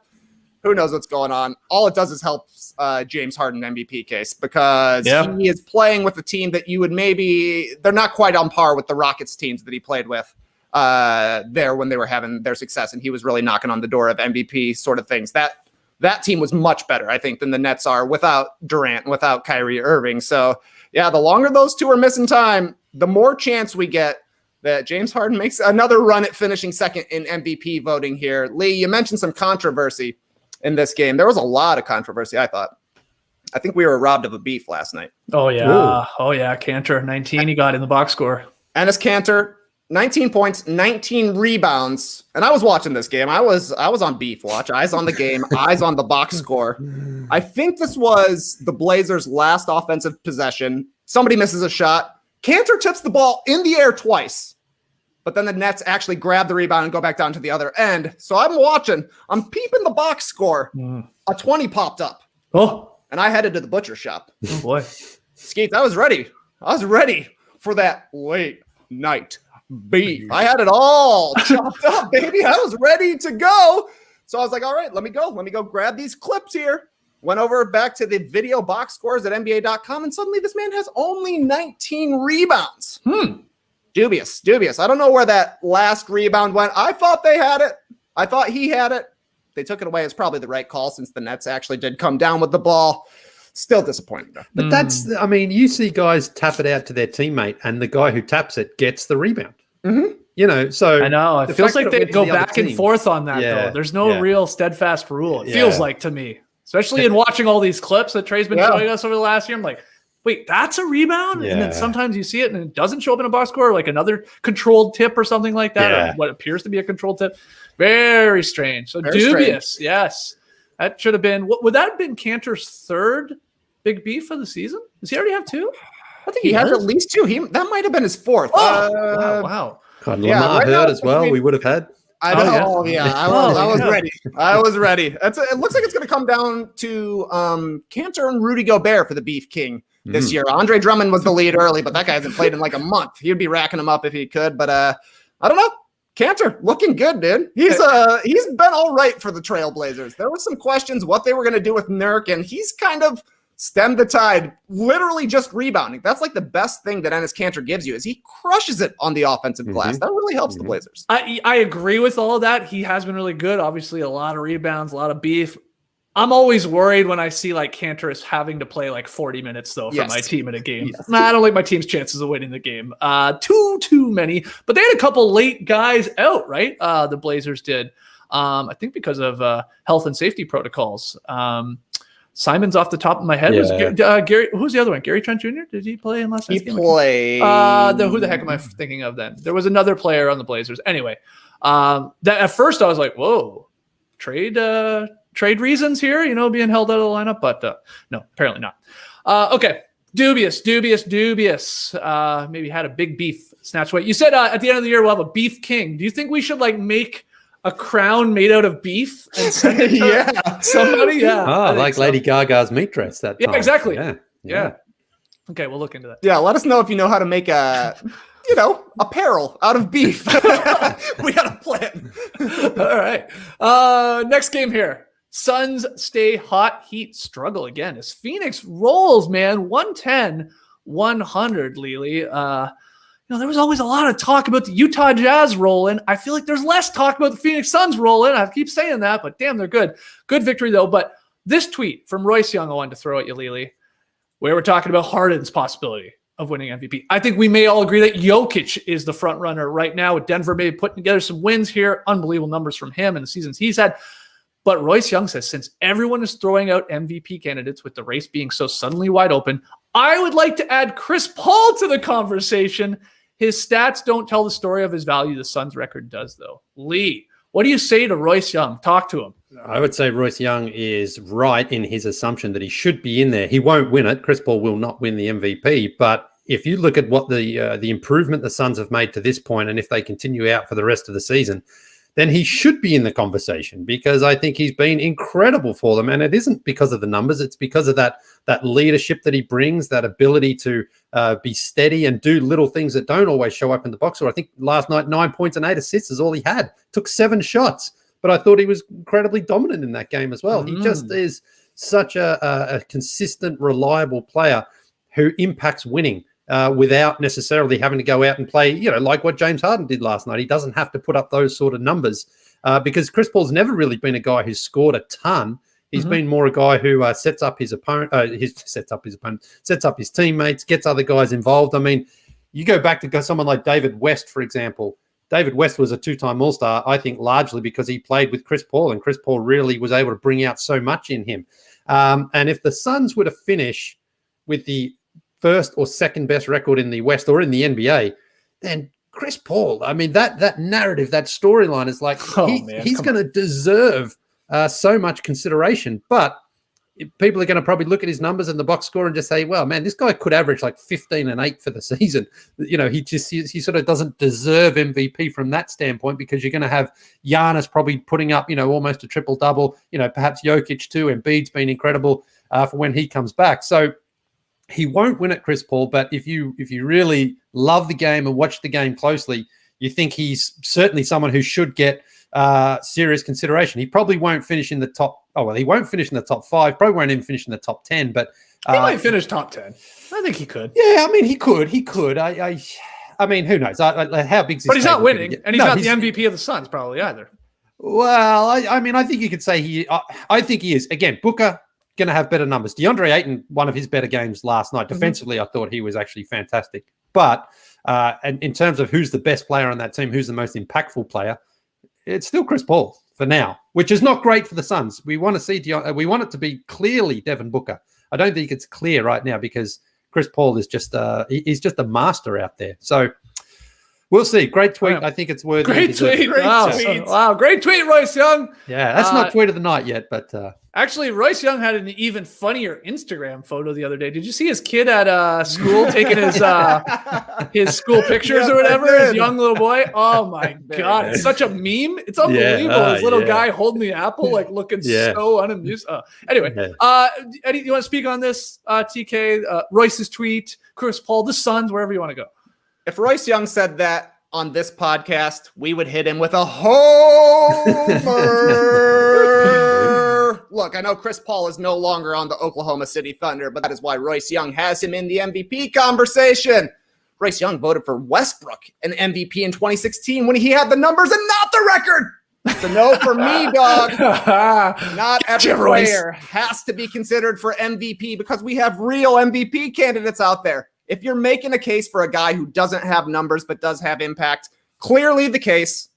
who knows what's going on. All it does is help James Harden MVP case, because he is playing with a team that you would they're not quite on par with the Rockets teams that he played with there when they were having their success, and he was really knocking on the door of MVP sort of things. That team was much better, I think, than the Nets are without Durant, without Kyrie Irving. So, yeah, the longer those two are missing time, the more chance we get that James Harden makes another run at finishing second in MVP voting here. Lee, you mentioned some controversy in this game. There was a lot of controversy, I thought. I think we were robbed of a beef last night.
Oh, yeah. Ooh. Oh, yeah. Cantor, 19 he got in the box score.
Enes Kanter, 19 points, 19 rebounds. And I was watching this game. I was on beef watch. Eyes on the game, eyes on the box score. I think this was the Blazers' last offensive possession. Somebody misses a shot. Kanter tips the ball in the air twice. But then the Nets actually grab the rebound and go back down to the other end. So I'm watching. I'm peeping the box score. A 20 popped up.
Oh.
And I headed to the butcher shop.
Oh, boy.
Skeets, I was ready. I was ready for that late night beef. I had it all chopped up, baby. I was ready to go. So I was like, all right, let me go. Let me go grab these clips here. Went over back to the video box scores at NBA.com, and suddenly this man has only 19 rebounds. Dubious. I don't know where that last rebound went. I thought they had it. I thought he had it. They took it away. It's probably the right call since the Nets actually did come down with the ball. Still disappointing, though.
But that's, I mean, you see guys tap it out to their teammate, and the guy who taps it gets the rebound. So
I know. It feels like they go back and forth on that, though. There's no real steadfast rule. It feels like to me, especially in watching all these clips that Trey's been showing us over the last year. I'm like, wait, that's a rebound? And then sometimes you see it and it doesn't show up in a box score, like another controlled tip or something like that, or what appears to be a controlled tip. Very strange. So very dubious. Strange. Yes. That should have been, would that have been Cantor's third big beef of the season? Does he already have two?
I think he has at least two. That might have been his fourth.
Wow.
God, Lamar Hurd as well. We would have had.
I know. I was ready. I was ready. It looks like it's going to come down to Cantor and Rudy Gobert for the Beef King this year. Andre Drummond was the lead early, but that guy hasn't played in like a month. He'd be racking them up if he could, but I don't know. Cantor looking good, dude. He's been all right for the Trailblazers. There was some questions what they were going to do with Nurk, and he's kind of stemmed the tide, literally just rebounding. That's like the best thing that Enes Kanter gives you is he crushes it on the offensive glass. That really helps the Blazers.
I agree with all of that. He has been really good. Obviously, a lot of rebounds, a lot of beef. I'm always worried when I see like Cantor is having to play like 40 minutes though for my team in a game. I don't like my team's chances of winning the game. Too many. But they had a couple late guys out, right? The Blazers did. I think because of health and safety protocols. Simon's off the top of my head. Was Gary? Who's the other one? Gary Trent Jr. Did he play in last night's game?
He played.
Who the heck am I thinking of then? There was another player on the Blazers. Anyway, that at first I was like, whoa, trade reasons here, being held out of the lineup, but no, apparently not. Okay, dubious. Maybe had a big beef snatched away. You said at the end of the year we'll have a beef king. Do you think we should like make a crown made out of beef and send it to somebody? Yeah.
Like Lady Gaga's meat dress that time.
Yeah, exactly. Yeah. Okay, we'll look into that.
Yeah, let us know if you know how to make apparel out of beef. We got a plan.
All right. Next game here. Suns stay hot, Heat struggle again as Phoenix rolls, man. 110-100, Lily. There was always a lot of talk about the Utah Jazz rolling. I feel like there's less talk about the Phoenix Suns rolling. I keep saying that, but damn, they're good. Good victory, though. But this tweet from Royce Young I wanted to throw at you, Lily, where we're talking about Harden's possibility of winning MVP. I think we may all agree that Jokic is the front runner right now with Denver maybe putting together some wins here. Unbelievable numbers from him and the seasons he's had. But Royce Young says, since everyone is throwing out MVP candidates with the race being so suddenly wide open, I would like to add Chris Paul to the conversation. His stats don't tell the story of his value. The Suns record does, though. Lee, what do you say to Royce Young? Talk to him.
I would say Royce Young is right in his assumption that he should be in there. He won't win it. Chris Paul will not win the MVP. But if you look at what the improvement the Suns have made to this point, and if they continue out for the rest of the season, then he should be in the conversation because I think he's been incredible for them. And it isn't because of the numbers. It's because of that leadership that he brings, that ability to be steady and do little things that don't always show up in the box score. I think last night, 9 points and 8 assists is all he had. Took 7 shots. But I thought he was incredibly dominant in that game as well. He just is such a consistent, reliable player who impacts winning. Without necessarily having to go out and play, like what James Harden did last night. He doesn't have to put up those sort of numbers because Chris Paul's never really been a guy who's scored a ton. He's been more a guy who sets up his opponent, sets up his teammates, gets other guys involved. I mean, you go back to someone like David West, for example. David West was a 2-time All-Star, I think, largely because he played with Chris Paul, and Chris Paul really was able to bring out so much in him. And if the Suns were to finish with the first or second best record in the West or in the NBA, then Chris Paul, I mean, that narrative, that storyline is like, he's going to deserve so much consideration. But people are going to probably look at his numbers in the box score and just say, well, man, this guy could average like 15 and 8 for the season. He sort of doesn't deserve MVP from that standpoint because you're going to have Giannis probably putting up, almost a triple-double, perhaps Jokic too. Embiid's been incredible for when he comes back. So he won't win it, Chris Paul, but if you really love the game and watch the game closely, you think he's certainly someone who should get serious consideration. He probably won't finish in the top. Oh, well, he won't finish in the top 5. Probably won't even finish in the top 10. But
he might finish top 10. I think he could.
Yeah, I mean, he could. I mean, who knows? How big is his
But he's not
table gonna
winning,
get?
and he's
No,
not the MVP of the Suns probably either.
Well, I mean, I think you could say I think he is. Again, Booker going to have better numbers. DeAndre Ayton, one of his better games last night. Defensively, I thought he was actually fantastic. But and in terms of who's the best player on that team, who's the most impactful player, it's still Chris Paul for now, which is not great for the Suns. We want to see we want it to be clearly Devin Booker. I don't think it's clear right now because Chris Paul is just he's just a master out there. So we'll see. Great tweet. I think it's worthy.
Great tweet.
tweet.
Wow. Great tweet, Royce Young.
Yeah, that's not tweet of the night yet, but
actually, Royce Young had an even funnier Instagram photo the other day. Did you see his kid at school taking his school pictures or whatever? His young little boy. Oh my God, it's such a meme. It's unbelievable. His little guy holding the apple, like looking so unamused. Anyway, Eddie, you want to speak on this? TK, Royce's tweet, Chris Paul, the Suns, wherever you want to go.
If Royce Young said that on this podcast, we would hit him with a homer. Look, I know Chris Paul is no longer on the Oklahoma City Thunder, but that is why Royce Young has him in the MVP conversation. Royce Young voted for Westbrook an MVP in 2016 when he had the numbers and not the record. It's a no for me, dog. Not every player has to be considered for MVP because we have real MVP candidates out there. If you're making a case for a guy who doesn't have numbers but does have impact, clearly the case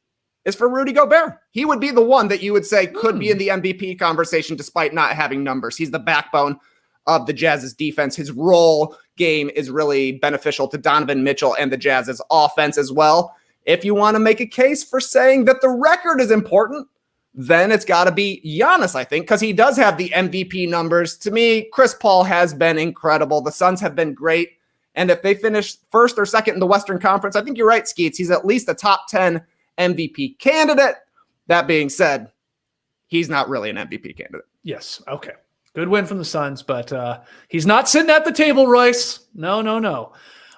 is for Rudy Gobert. He would be the one that you would say could be in the MVP conversation despite not having numbers. He's the backbone of the Jazz's defense. His role game is really beneficial to Donovan Mitchell and the Jazz's offense as well. If you want to make a case for saying that the record is important, then it's got to be Giannis, I think, because he does have the MVP numbers. To me, Chris Paul has been incredible. The Suns have been great. And if they finish first or second in the Western Conference, I think you're right, Skeets. He's at least a top 10 MVP candidate. That being said, he's not really an MVP candidate.
Yes. Okay. Good win from the Suns, but he's not sitting at the table, Royce. No.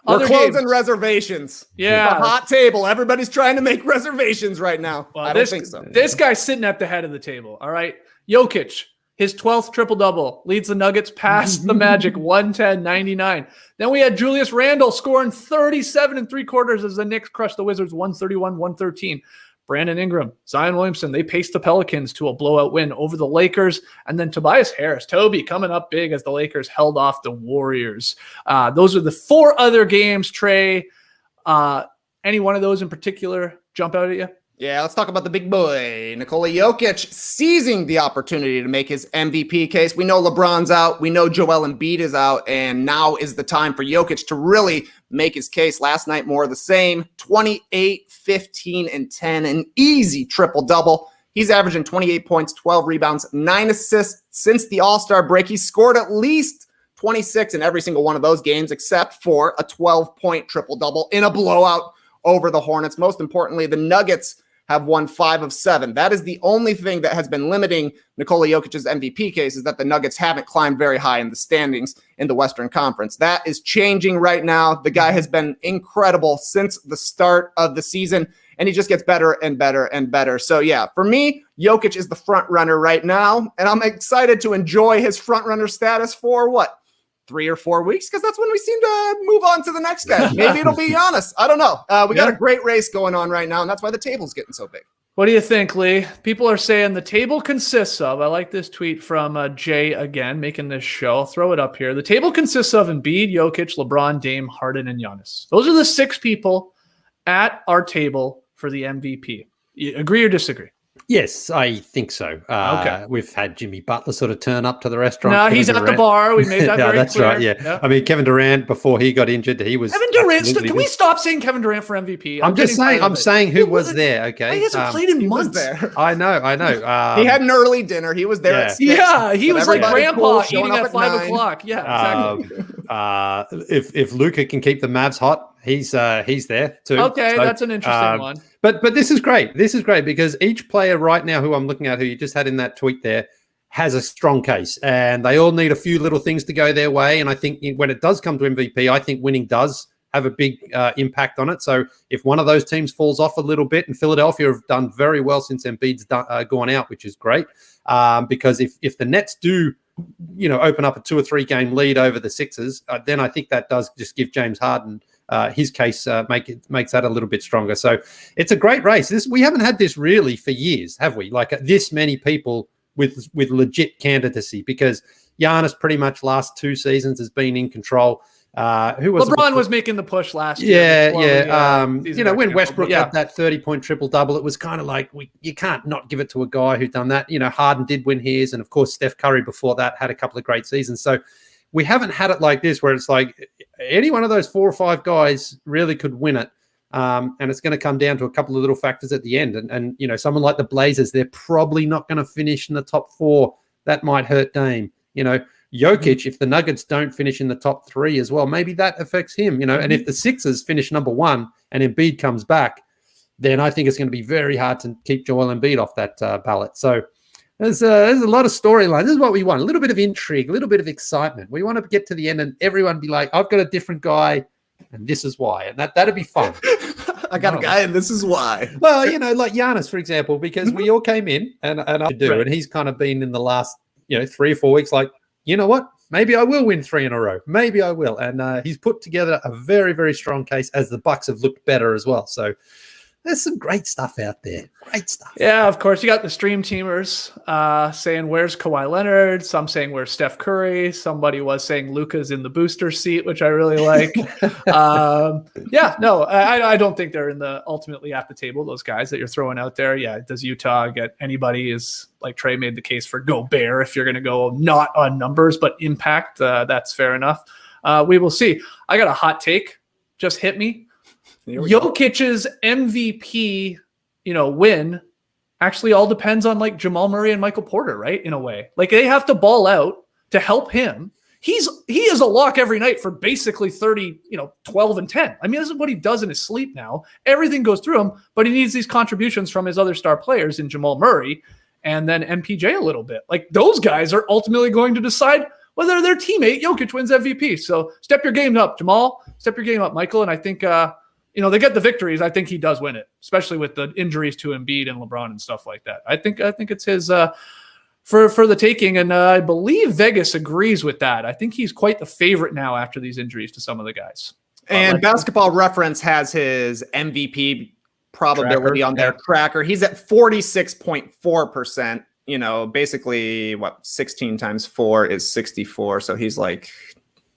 We're closing reservations.
Yeah.
The hot table. Everybody's trying to make reservations right now.
Well,
I don't think so.
This guy's sitting at the head of the table. All right. Jokic. His 12th triple-double leads the Nuggets past the Magic 110-99. Then we had Julius Randle scoring 37 3/4 as the Knicks crushed the Wizards 131-113. Brandon Ingram, Zion Williamson, they paced the Pelicans to a blowout win over the Lakers. And then Tobias Harris, Toby, coming up big as the Lakers held off the Warriors. Those are the four other games, Trey. Any one of those in particular jump out at you?
Yeah, let's talk about the big boy, Nikola Jokic, seizing the opportunity to make his MVP case. We know LeBron's out. We know Joel Embiid is out. And now is the time for Jokic to really make his case. Last night, more of the same. 28, 15, and 10. An easy triple-double. He's averaging 28 points, 12 rebounds, 9 assists since the All-Star break. He's scored at least 26 in every single one of those games, except for a 12-point triple-double in a blowout over the Hornets. Most importantly, the Nuggets have won 5 of 7. That is the only thing that has been limiting Nikola Jokic's MVP case, is that the Nuggets haven't climbed very high in the standings in the Western Conference. That is changing right now. The guy has been incredible since the start of the season, and he just gets better and better and better. So yeah, for me, Jokic is the front runner right now, and I'm excited to enjoy his front runner status for 3 or 4 weeks, because that's when we seem to move on to the next guy. Maybe it'll be Giannis. I don't know. We got a great race going on right now, and that's why the table's getting so big.
What do you think, Lee? People are saying the table consists of, I like this tweet from Jay again, making this show. I'll throw it up here. The table consists of Embiid, Jokic, LeBron, Dame, Harden, and Giannis. Those are the 6 people at our table for the MVP. You agree or disagree?
Yes, I think so.
Okay.
We've had Jimmy Butler sort of turn up to the restaurant.
No,
Kevin
he's
Durant.
at the bar. We made that
yeah,
very
that's
clear.
right. Yeah. I mean, Kevin Durant, before he got injured, he was.
Kevin Durant. Can we stop saying Kevin Durant for MVP?
I'm just saying. I'm saying who was there. Okay.
He hasn't played in months.
There.
I know.
He had an early dinner. He was there at 6.
Yeah, he was like grandpa eating
at
at 5 o'clock. Yeah, exactly.
If Luka can keep the Mavs hot, he's there too.
Okay, so, that's an interesting one.
But this is great. This is great because each player right now who I'm looking at, who you just had in that tweet there, has a strong case, and they all need a few little things to go their way. And I think when it does come to MVP, I think winning does have a big impact on it. So if one of those teams falls off a little bit, and Philadelphia have done very well since Embiid's gone out, which is great, because if the Nets do, open up a 2 or 3 game lead over the Sixers, then I think that does just give James Harden his case makes that a little bit stronger. So it's a great race. We haven't had this really for years, have we? Like this many people with legit candidacy, because Giannis pretty much last 2 seasons has been in control. Who was
LeBron was making the push last year.
When Westbrook had that 30-point triple-double, it was kind of like you can't not give it to a guy who's done that. Harden did win his, and of course Steph Curry before that had a couple of great seasons. So we haven't had it like this where it's like any one of those 4 or 5 guys really could win it. And it's going to come down to a couple of little factors at the end. And someone like the Blazers, they're probably not going to finish in the top 4. That might hurt Dame. Jokic, if the Nuggets don't finish in the top 3 as well, maybe that affects him, and if the Sixers finish number 1 and Embiid comes back, then I think it's going to be very hard to keep Joel Embiid off that ballot. So there's a lot of storyline. This is what we want, a little bit of intrigue, a little bit of excitement. We want to get to the end and everyone be like, I've got a different guy and this is why. And that'd be fun.
I got a guy and this is why.
Well, like Giannis, for example, because we all came in and I do, and he's kind of been in the last 3 or 4 weeks like, you know what? Maybe I will win 3 in a row. Maybe I will. And he's put together a very, very strong case as the Bucks have looked better as well. So there's some great stuff out there. Great stuff.
Yeah, of course. You got the stream teamers saying, where's Kawhi Leonard? Some saying, where's Steph Curry? Somebody was saying Luka's in the booster seat, which I really like. I don't think they're ultimately at the table, those guys that you're throwing out there. Yeah, does Utah get anybody? Is like Trey made the case for Gobert if you're going to go not on numbers, but impact. That's fair enough. We will see. I got a hot take. Just hit me. Jokic's MVP, win actually all depends on like Jamal Murray and Michael Porter, right? In a way, like they have to ball out to help him. He is a lock every night for basically 30, 12 and 10. I mean, this is what he does in his sleep now. Everything goes through him, but he needs these contributions from his other star players in Jamal Murray and then MPJ a little bit. Like those guys are ultimately going to decide whether their teammate Jokic wins MVP. So step your game up, Jamal. Step your game up, Michael. And I think, they get the victories. I think he does win it, especially with the injuries to Embiid and LeBron and stuff like that. I think it's his for the taking, and I believe Vegas agrees with that. I think he's quite the favorite now after these injuries to some of the guys.
And Basketball Reference has his MVP probability on their tracker. He's at 46.4%. Basically, 16 times 4 is 64. So he's like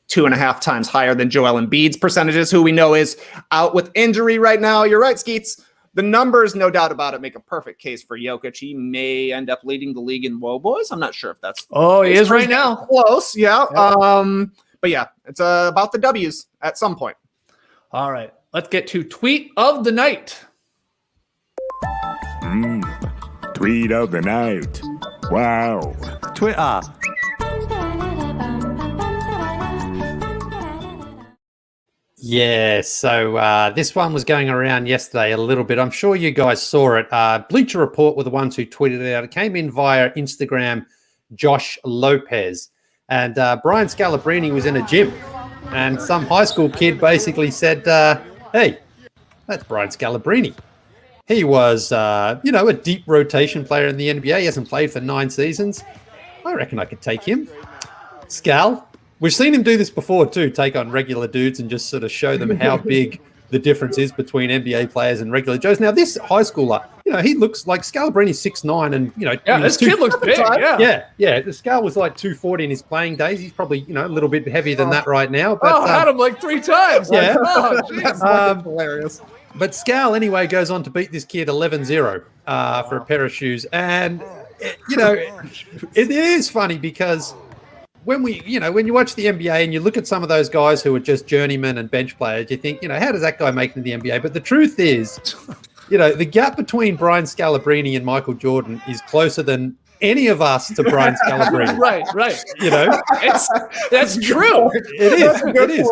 2.5 times higher than Joel Embiid's percentages, who we know is out with injury right now. You're right, Skeets. The numbers, no doubt about it, make a perfect case for Jokic. He may end up leading the league in woe boys. I'm not sure if that's
he is right now.
Close, yeah. But yeah, it's about the W's at some point.
All right, let's get to tweet of the night.
Tweet of the night. Wow.
Twitter.
Yeah, so this one was going around yesterday a little bit. I'm sure you guys saw it. Bleacher Report were the ones who tweeted it out. It came in via Instagram, Josh Lopez. And Brian Scalabrine was in a gym. And some high school kid basically said, hey, that's Brian Scalabrine. He was, a deep rotation player in the NBA. He hasn't played for 9 seasons. I reckon I could take him. Scal. We've seen him do this before too, take on regular dudes and just sort of show them how big the difference is between NBA players and regular Joes. Now, this high schooler, he looks like Scalabrine's 6'9", and
this kid looks big.
Yeah. The Scal was like 240 in his playing days. He's probably a little bit heavier than that right now. But
I had him like 3 times.
Yeah,
That's hilarious.
But Scal anyway goes on to beat this kid 11-0 for a pair of shoes, and it is funny because when you watch the NBA and you look at some of those guys who are just journeymen and bench players, you think, how does that guy make it in the NBA? But the truth is, the gap between Brian Scalabrine and Michael Jordan is closer than any of us to Brian Scalabrine.
Right. That's true.
It is.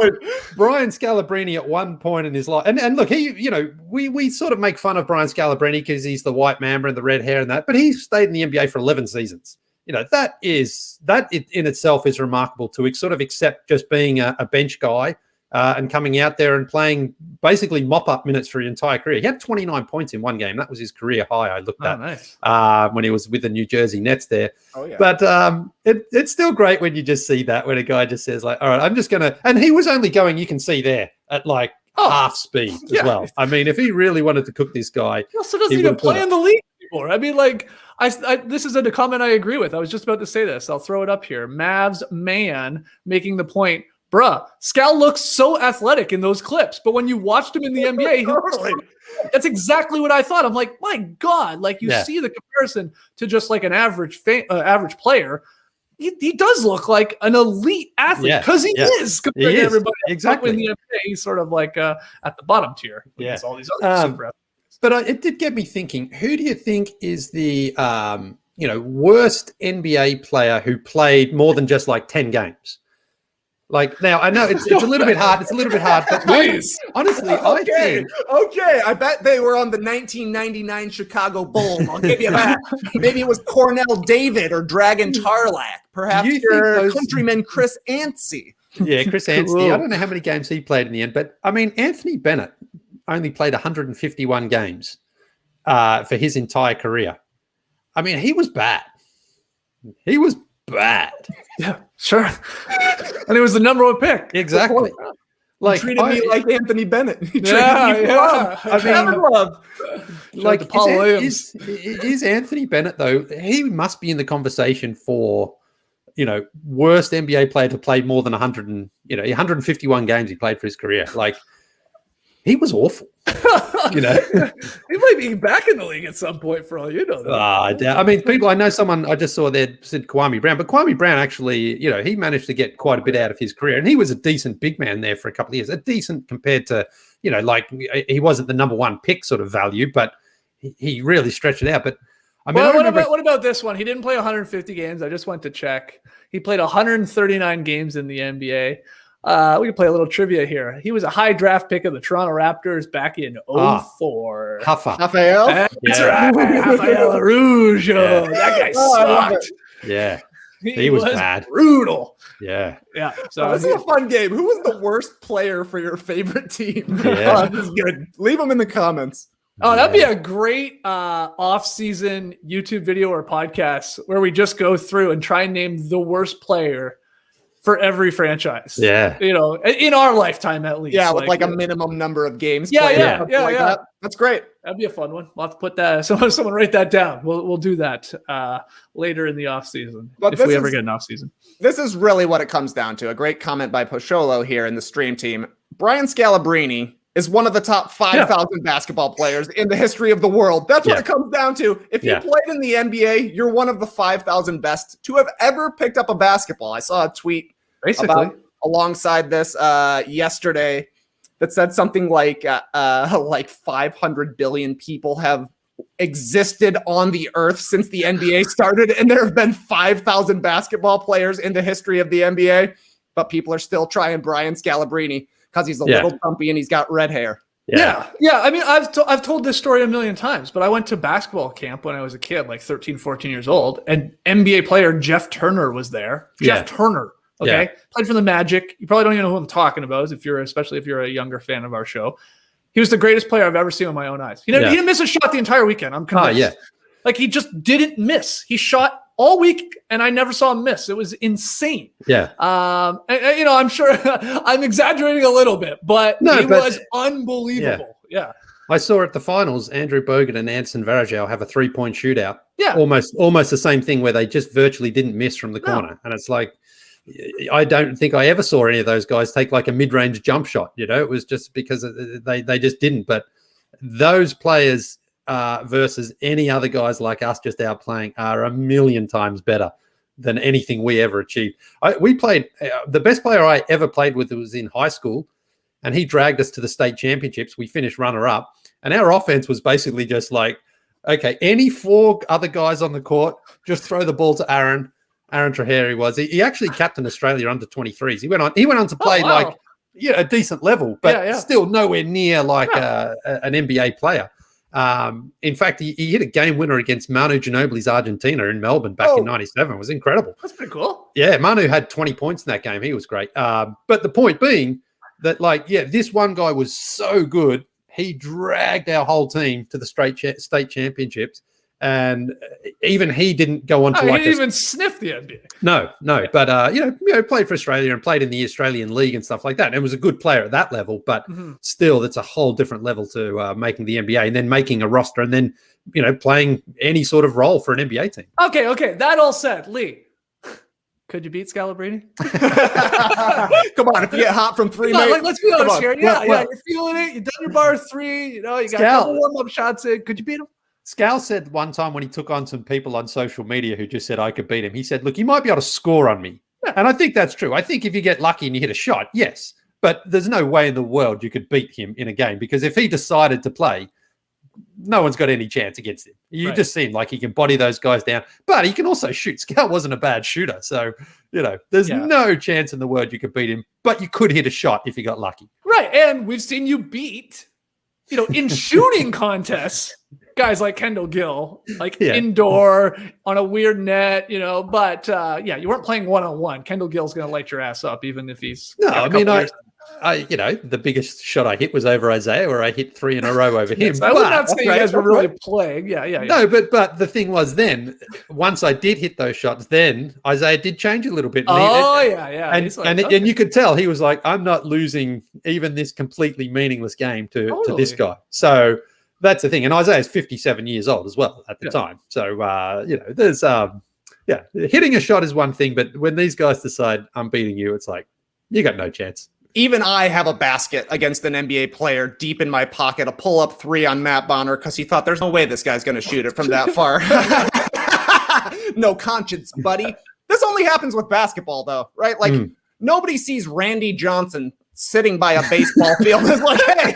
Brian Scalabrine at one point in his life, and look, we sort of make fun of Brian Scalabrine because he's the white mamba and the red hair and that, but he stayed in the NBA for 11 seasons. That in itself is remarkable to sort of accept just being a bench guy and coming out there and playing basically mop-up minutes for his entire career. He had 29 points in one game. That was his career high, I looked at,
nice.
When he was with the New Jersey Nets there.
Oh, yeah.
But it's still great when you just see that, when a guy just says, like, all right, I'm just going to – and he was only going, you can see there, at like half speed as well. I mean, if he really wanted to cook this guy,
he also doesn't even play in the league anymore. I mean, like, this is a comment I agree with. I was just about to say this. I'll throw it up here. Mavs man making the point, bruh, Scal looks so athletic in those clips, but when you watched him in the NBA, that's exactly what I thought. I'm like, my God, like you see the comparison to just like an average player. He does look like an elite athlete because he is compared to everybody.
Exactly.
In the NBA, he's sort of like at the bottom tier.
Yeah.
All these other super athletes.
But it did get me thinking, who do you think is the worst NBA player who played more than just like 10 games? Like, now I know it's a little bit hard. It's a little bit hard, but honestly, I think.
Okay, I bet they were on the 1999 Chicago Bulls. I'll give you that. Maybe it was Cornell David or Dragon Tarlac. Perhaps your countryman Chris Anstey.
Yeah, Chris Anstey. I don't know how many games he played in the end, but I mean, Anthony Bennett only played 151 games for his entire career. I mean, he was bad. He was bad.
Yeah, sure. And it was the number one pick.
Exactly.
Like, treated me like Anthony Bennett. He treated me
love. Like, is Anthony Bennett, though, he must be in the conversation for, worst NBA player to play more than 151 games he played for his career. Like, he was awful. He
might be back in the league at some point for all you know.
I doubt. I mean, I know someone I just saw there said Kwame Brown, but Kwame Brown actually, he managed to get quite a bit out of his career, and he was a decent big man there for a couple of years. A decent compared to, like he wasn't the number one pick sort of value, but he really stretched it out. But I mean,
what about this one? He didn't play 150 games. I just went to check. He played 139 games in the NBA. We can play a little trivia here. He was a high draft pick of the Toronto Raptors back in 04.
Rafael?
That's right. Rafael Arujo. That guy sucked.
Yeah. He was bad.
Brutal.
Yeah.
Yeah. So
this is a fun game. Who was the worst player for your favorite team?
Yeah.
This is good. Leave them in the comments.
Oh, that'd be a great off-season YouTube video or podcast where we just go through and try and name the worst player for every franchise.
Yeah.
In our lifetime at least.
Yeah, with like a minimum number of games.
Yeah.
That. That's great.
That'd be a fun one. We'll have to put that. Someone write that down. We'll do that later in the off season if we ever get an off season.
This is really what it comes down to. A great comment by Pocholo here in the stream team. Brian Scalabrine is one of the top 5,000 basketball players in the history of the world. That's what it comes down to. If you played in the NBA, you're one of the 5,000 best to have ever picked up a basketball. I saw a tweet alongside this yesterday that said something like 500 billion people have existed on the earth since the NBA started, and there have been 5,000 basketball players in the history of the NBA, but people are still trying Brian Scalabrine because he's a little dumpy and he's got red hair.
Yeah. I mean, I've told this story a million times, but I went to basketball camp when I was a kid, like 13, 14 years old, and NBA player Jeff Turner was there. Jeff Turner. Okay. Played for the Magic. You probably don't even know who I'm talking about, especially if you're a younger fan of our show. He was the greatest player I've ever seen with my own eyes. He didn't miss a shot the entire weekend. I'm convinced. Like, he just didn't miss. He shot all week, and I never saw him miss. It was insane.
Yeah.
I'm sure I'm exaggerating a little bit, but he was unbelievable. Yeah.
I saw at the finals, Andrew Bogut and Anson Varejao have a 3-point shootout.
Yeah.
Almost the same thing where they just virtually didn't miss from the corner. And it's like, I don't think I ever saw any of those guys take like a mid-range jump shot. It was just because they just didn't. But those players versus any other guys like us just out playing are a million times better than anything we ever achieved. We played the best player I ever played with was in high school, and he dragged us to the state championships. We finished runner-up, and our offense was basically just like, okay, any 4 other guys on the court, just throw the ball to Aaron Traheri was. He actually captained Australia under 23s. He went on to play a decent level, but still nowhere near like an NBA player. In fact, he hit a game winner against Manu Ginobili's Argentina in Melbourne back in 97. It was incredible.
That's pretty cool.
Yeah, Manu had 20 points in that game. He was great. But the point being that, this one guy was so good, he dragged our whole team to the state championships. And even he didn't go on to
he
like
didn't even sniff the NBA.
No. But played for Australia and played in the Australian League and stuff like that. And it was a good player at that level, but still, that's a whole different level to making the NBA and then making a roster and then playing any sort of role for an NBA team.
Okay. That all said, Lee, could you beat Scalabrine?
Come on, if you get hot from three,
no,
mate.
Let's be honest here. Yeah,
well,
you're feeling it. You've done your bar 3. You got a couple warm-up shots in. Could you beat him?
Scal said one time when he took on some people on social media who just said I could beat him, he said, look, you might be able to score on me. Yeah. And I think that's true. I think if you get lucky and you hit a shot, yes. But there's no way in the world you could beat him in a game because if he decided to play, no one's got any chance against him. You just seem like he can body those guys down. But he can also shoot. Scal wasn't a bad shooter. So, there's no chance in the world you could beat him. But you could hit a shot if you got lucky.
Right. And we've seen you beat, in shooting contests, guys like Kendall Gill, indoor on a weird net, but you weren't playing one-on-one. Kendall Gill's going to light your ass up, even if he's.
No, the biggest shot I hit was over Isaiah, where I hit 3 in a row over him.
I would not say you guys were really playing. Yeah.
No, but the thing was then, once I did hit those shots, then Isaiah did change a little bit. And you could tell he was like, I'm not losing even this completely meaningless game to this guy. So that's the thing. And Isaiah's 57 years old as well at the time. So, there's, hitting a shot is one thing, but when these guys decide I'm beating you, it's like, you got no chance.
Even I have a basket against an NBA player deep in my pocket, a pull-up 3 on Matt Bonner because he thought there's no way this guy's going to shoot it from that far. No conscience, buddy. This only happens with basketball, though, right? Like, nobody sees Randy Johnson sitting by a baseball field and is like, hey,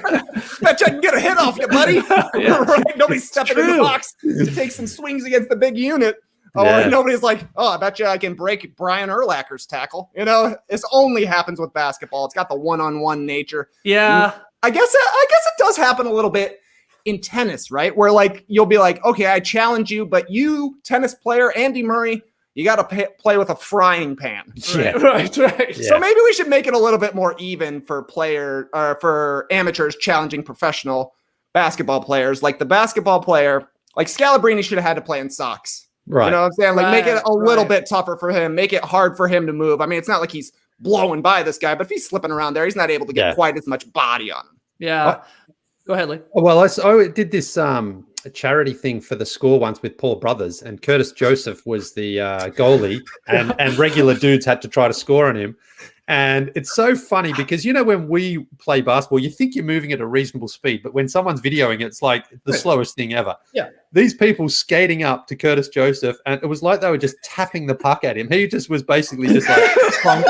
bet you I can get a hit off you, buddy. Right? Nobody's stepping in the box to take some swings against the big unit. Nobody's like, I bet you I can break Brian Urlacher's tackle. This only happens with basketball. It's got the one-on-one nature.
Yeah.
I guess it does happen a little bit in tennis, right? Where like you'll be like, okay, I challenge you, but you, tennis player Andy Murray, you got to play with a frying pan.
Right. Yeah.
So maybe we should make it a little bit more even for amateurs challenging professional basketball players. Like the basketball player, like Scalabrine should have had to play in socks.
Right.
You know what I'm saying? Like make it a little bit tougher for him, make it hard for him to move. I mean, it's not like he's blowing by this guy, but if he's slipping around there, he's not able to get quite as much body on him.
Yeah. Go ahead, Lee.
Well, I did this a charity thing for the Score once with Paul Brothers, and Curtis Joseph was the goalie, and regular dudes had to try to score on him. And it's so funny because, when we play basketball, you think you're moving at a reasonable speed, but when someone's videoing it, it's like the slowest thing ever. Yeah. These people skating up to Curtis Joseph, and it was like they were just tapping the puck at him. He just was basically just like bonk,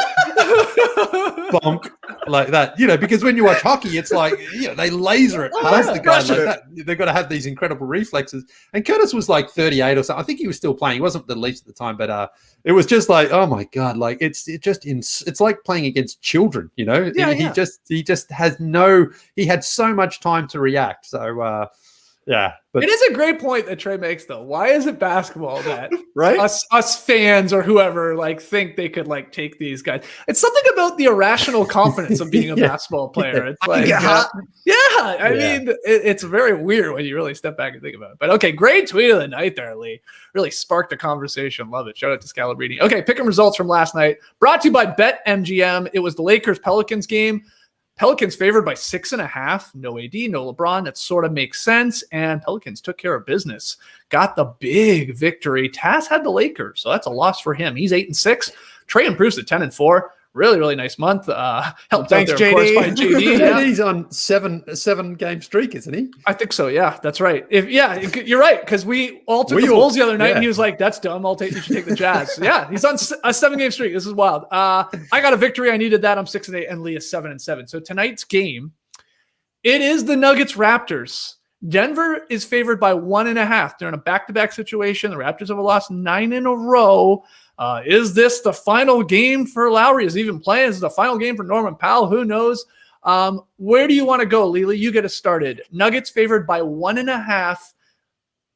bonk, like that. Because when you watch hockey, it's like, they laser it past the guy like that. They've got to have these incredible reflexes. And Curtis was like 38 or something. I think he was still playing. He wasn't the Leafs at the time, but it was just like, oh my God, like it's like playing against children, He just has he had so much time to react. So but
it is a great point that Trey makes, though. Why is it basketball that
right?
us fans or whoever think they could take these guys? It's something about the irrational confidence of being a basketball player. It's like, I mean, it's very weird when you really step back and think about it. But okay, great tweet of the night there, Lee. Really sparked the conversation. Love it. Shout out to Scalabrine. Okay, pick 'em results from last night. Brought to you by BetMGM. It was the Lakers-Pelicans game. Pelicans favored by 6.5. No AD, no LeBron. That sort of makes sense. And Pelicans took care of business. Got the big victory. Taz had the Lakers, so that's a loss for him. He's 8-6. Trey improves to 10-4. Really, really nice month. Helped
Thanks,
out there,
JD.
of course, by JD.
He's on seven game streak, isn't he?
I think so. Yeah, that's right. You're right, because we all took the Bulls the other night, and he was like, "That's dumb. You should take the Jazz." Yeah, he's on a 7-game streak. This is wild. I got a victory. I needed that. I'm 6-8, and Lee is 7-7. So tonight's game, it is the Nuggets Raptors. Denver is favored by 1.5. They're in a back-to-back situation. The Raptors have lost 9 in a row. Is this the final game for Lowry? Is he even playing? Is it the final game for Norman Powell? Who knows? Where do you want to go, Lily? You get us started. Nuggets favored by 1.5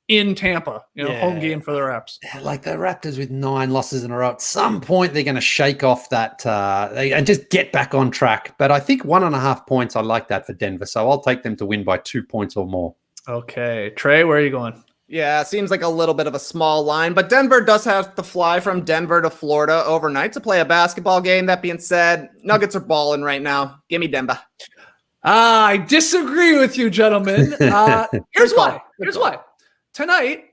in Tampa. Home game for the Raps.
Like the Raptors with 9 losses in a row. At some point, they're going to shake off that and just get back on track. But I think 1.5 points, I like that for Denver. So I'll take them to win by 2 points or more.
Okay. Trey, where are you going?
Yeah, it seems like a little bit of a small line, but Denver does have to fly from Denver to Florida overnight to play a basketball game. That being said, Nuggets are balling right now. Give me Denver.
I disagree with you, gentlemen. Here's why. Tonight,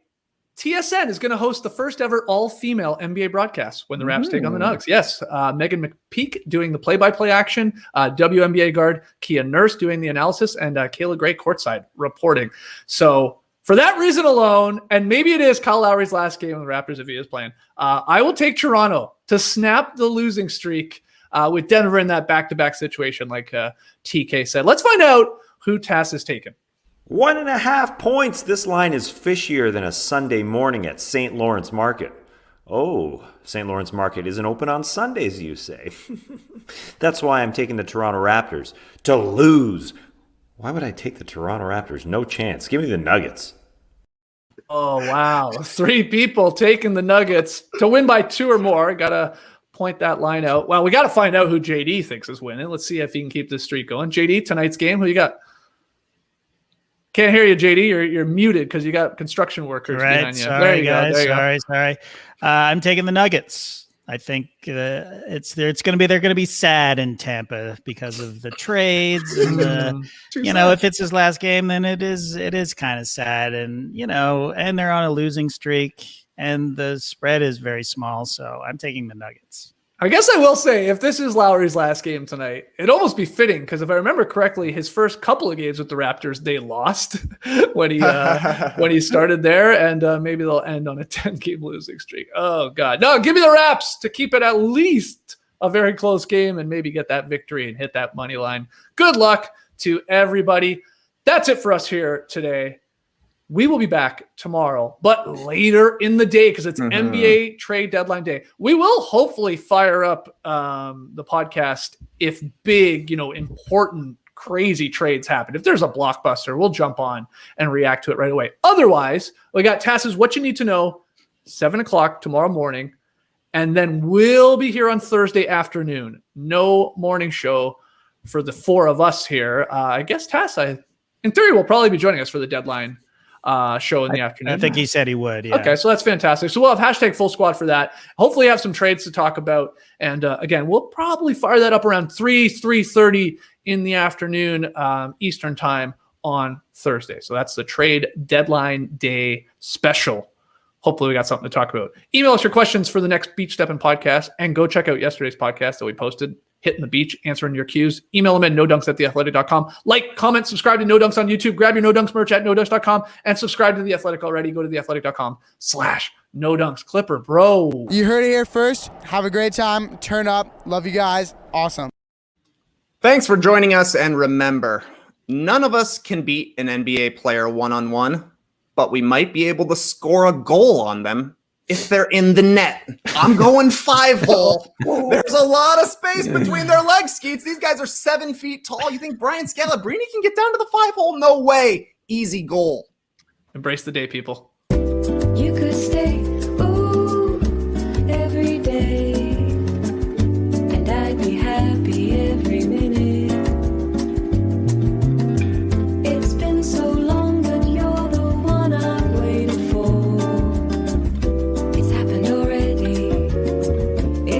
TSN is going to host the first ever all-female NBA broadcast when the Raps take on the Nuggets. Yes, Megan McPeak doing the play-by-play action, WNBA guard Kia Nurse doing the analysis, and Kayla Gray courtside reporting. So for that reason alone, and maybe it is Kyle Lowry's last game with the Raptors if he is playing, I will take Toronto to snap the losing streak with Denver in that back-to-back situation like TK said. Let's find out who Tass is taking.
1.5 points. This line is fishier than a Sunday morning at St. Lawrence Market. Oh, St. Lawrence Market isn't open on Sundays, you say. That's why I'm taking the Toronto Raptors to lose. Why would I take the Toronto Raptors? No chance. Give me the Nuggets.
Oh, wow. 3 people taking the Nuggets to win by 2 or more. Got to point that line out. Well, we got to find out who JD thinks is winning. Let's see if he can keep this streak going. JD, tonight's game, who you got? Can't hear you, JD. You're muted because you got construction workers behind you.
Sorry,
There you
guys.
go.
Sorry. I'm taking the Nuggets. I think they're going to be sad in Tampa because of the trades and if it's his last game, then it is kind of sad, and and they're on a losing streak and the spread is very small, so I'm taking the Nuggets.
I guess I will say, if this is Lowry's last game tonight, it'd almost be fitting because if I remember correctly, his first couple of games with the Raptors, they lost when he started there, and maybe they'll end on a 10-game losing streak. Oh, God. No, give me the Raps to keep it at least a very close game and maybe get that victory and hit that money line. Good luck to everybody. That's it for us here today. We will be back tomorrow, but later in the day because it's NBA trade deadline day. We will hopefully fire up the podcast if big, important, crazy trades happen. If there's a blockbuster, we'll jump on and react to it right away. Otherwise, we got Tass's What You Need to Know, 7 o'clock tomorrow morning, and then we'll be here on Thursday afternoon. No morning show for the 4 of us here. I guess Tass, in theory, will probably be joining us for the deadline show in the afternoon.
I think he said he would. Yeah.
Okay, so that's fantastic. So we'll have hashtag full squad for that. Hopefully have some trades to talk about. And again, we'll probably fire that up around 3:30 in the afternoon Eastern time on Thursday. So that's the trade deadline day special. Hopefully we got something to talk about. Email us your questions for the next Beach Steppin' podcast and go check out yesterday's podcast that we posted. Hitting the beach, answering your cues. Email them at nodunks@theathletic.com. Like, comment, subscribe to No Dunks on YouTube. Grab your No Dunks merch at nodunks.com and subscribe to The Athletic already. Go to theathletic.com/No Dunks. Clipper, bro.
You heard it here first. Have a great time. Turn up. Love you guys. Awesome.
Thanks for joining us, and remember, none of us can beat an NBA player one-on-one, but we might be able to score a goal on them if they're in the net. I'm going 5-hole. There's a lot of space between their leg skeets. These guys are 7 feet tall. You think Brian Scalabrine can get down to the 5-hole? No way. Easy goal.
Embrace the day, people.
You could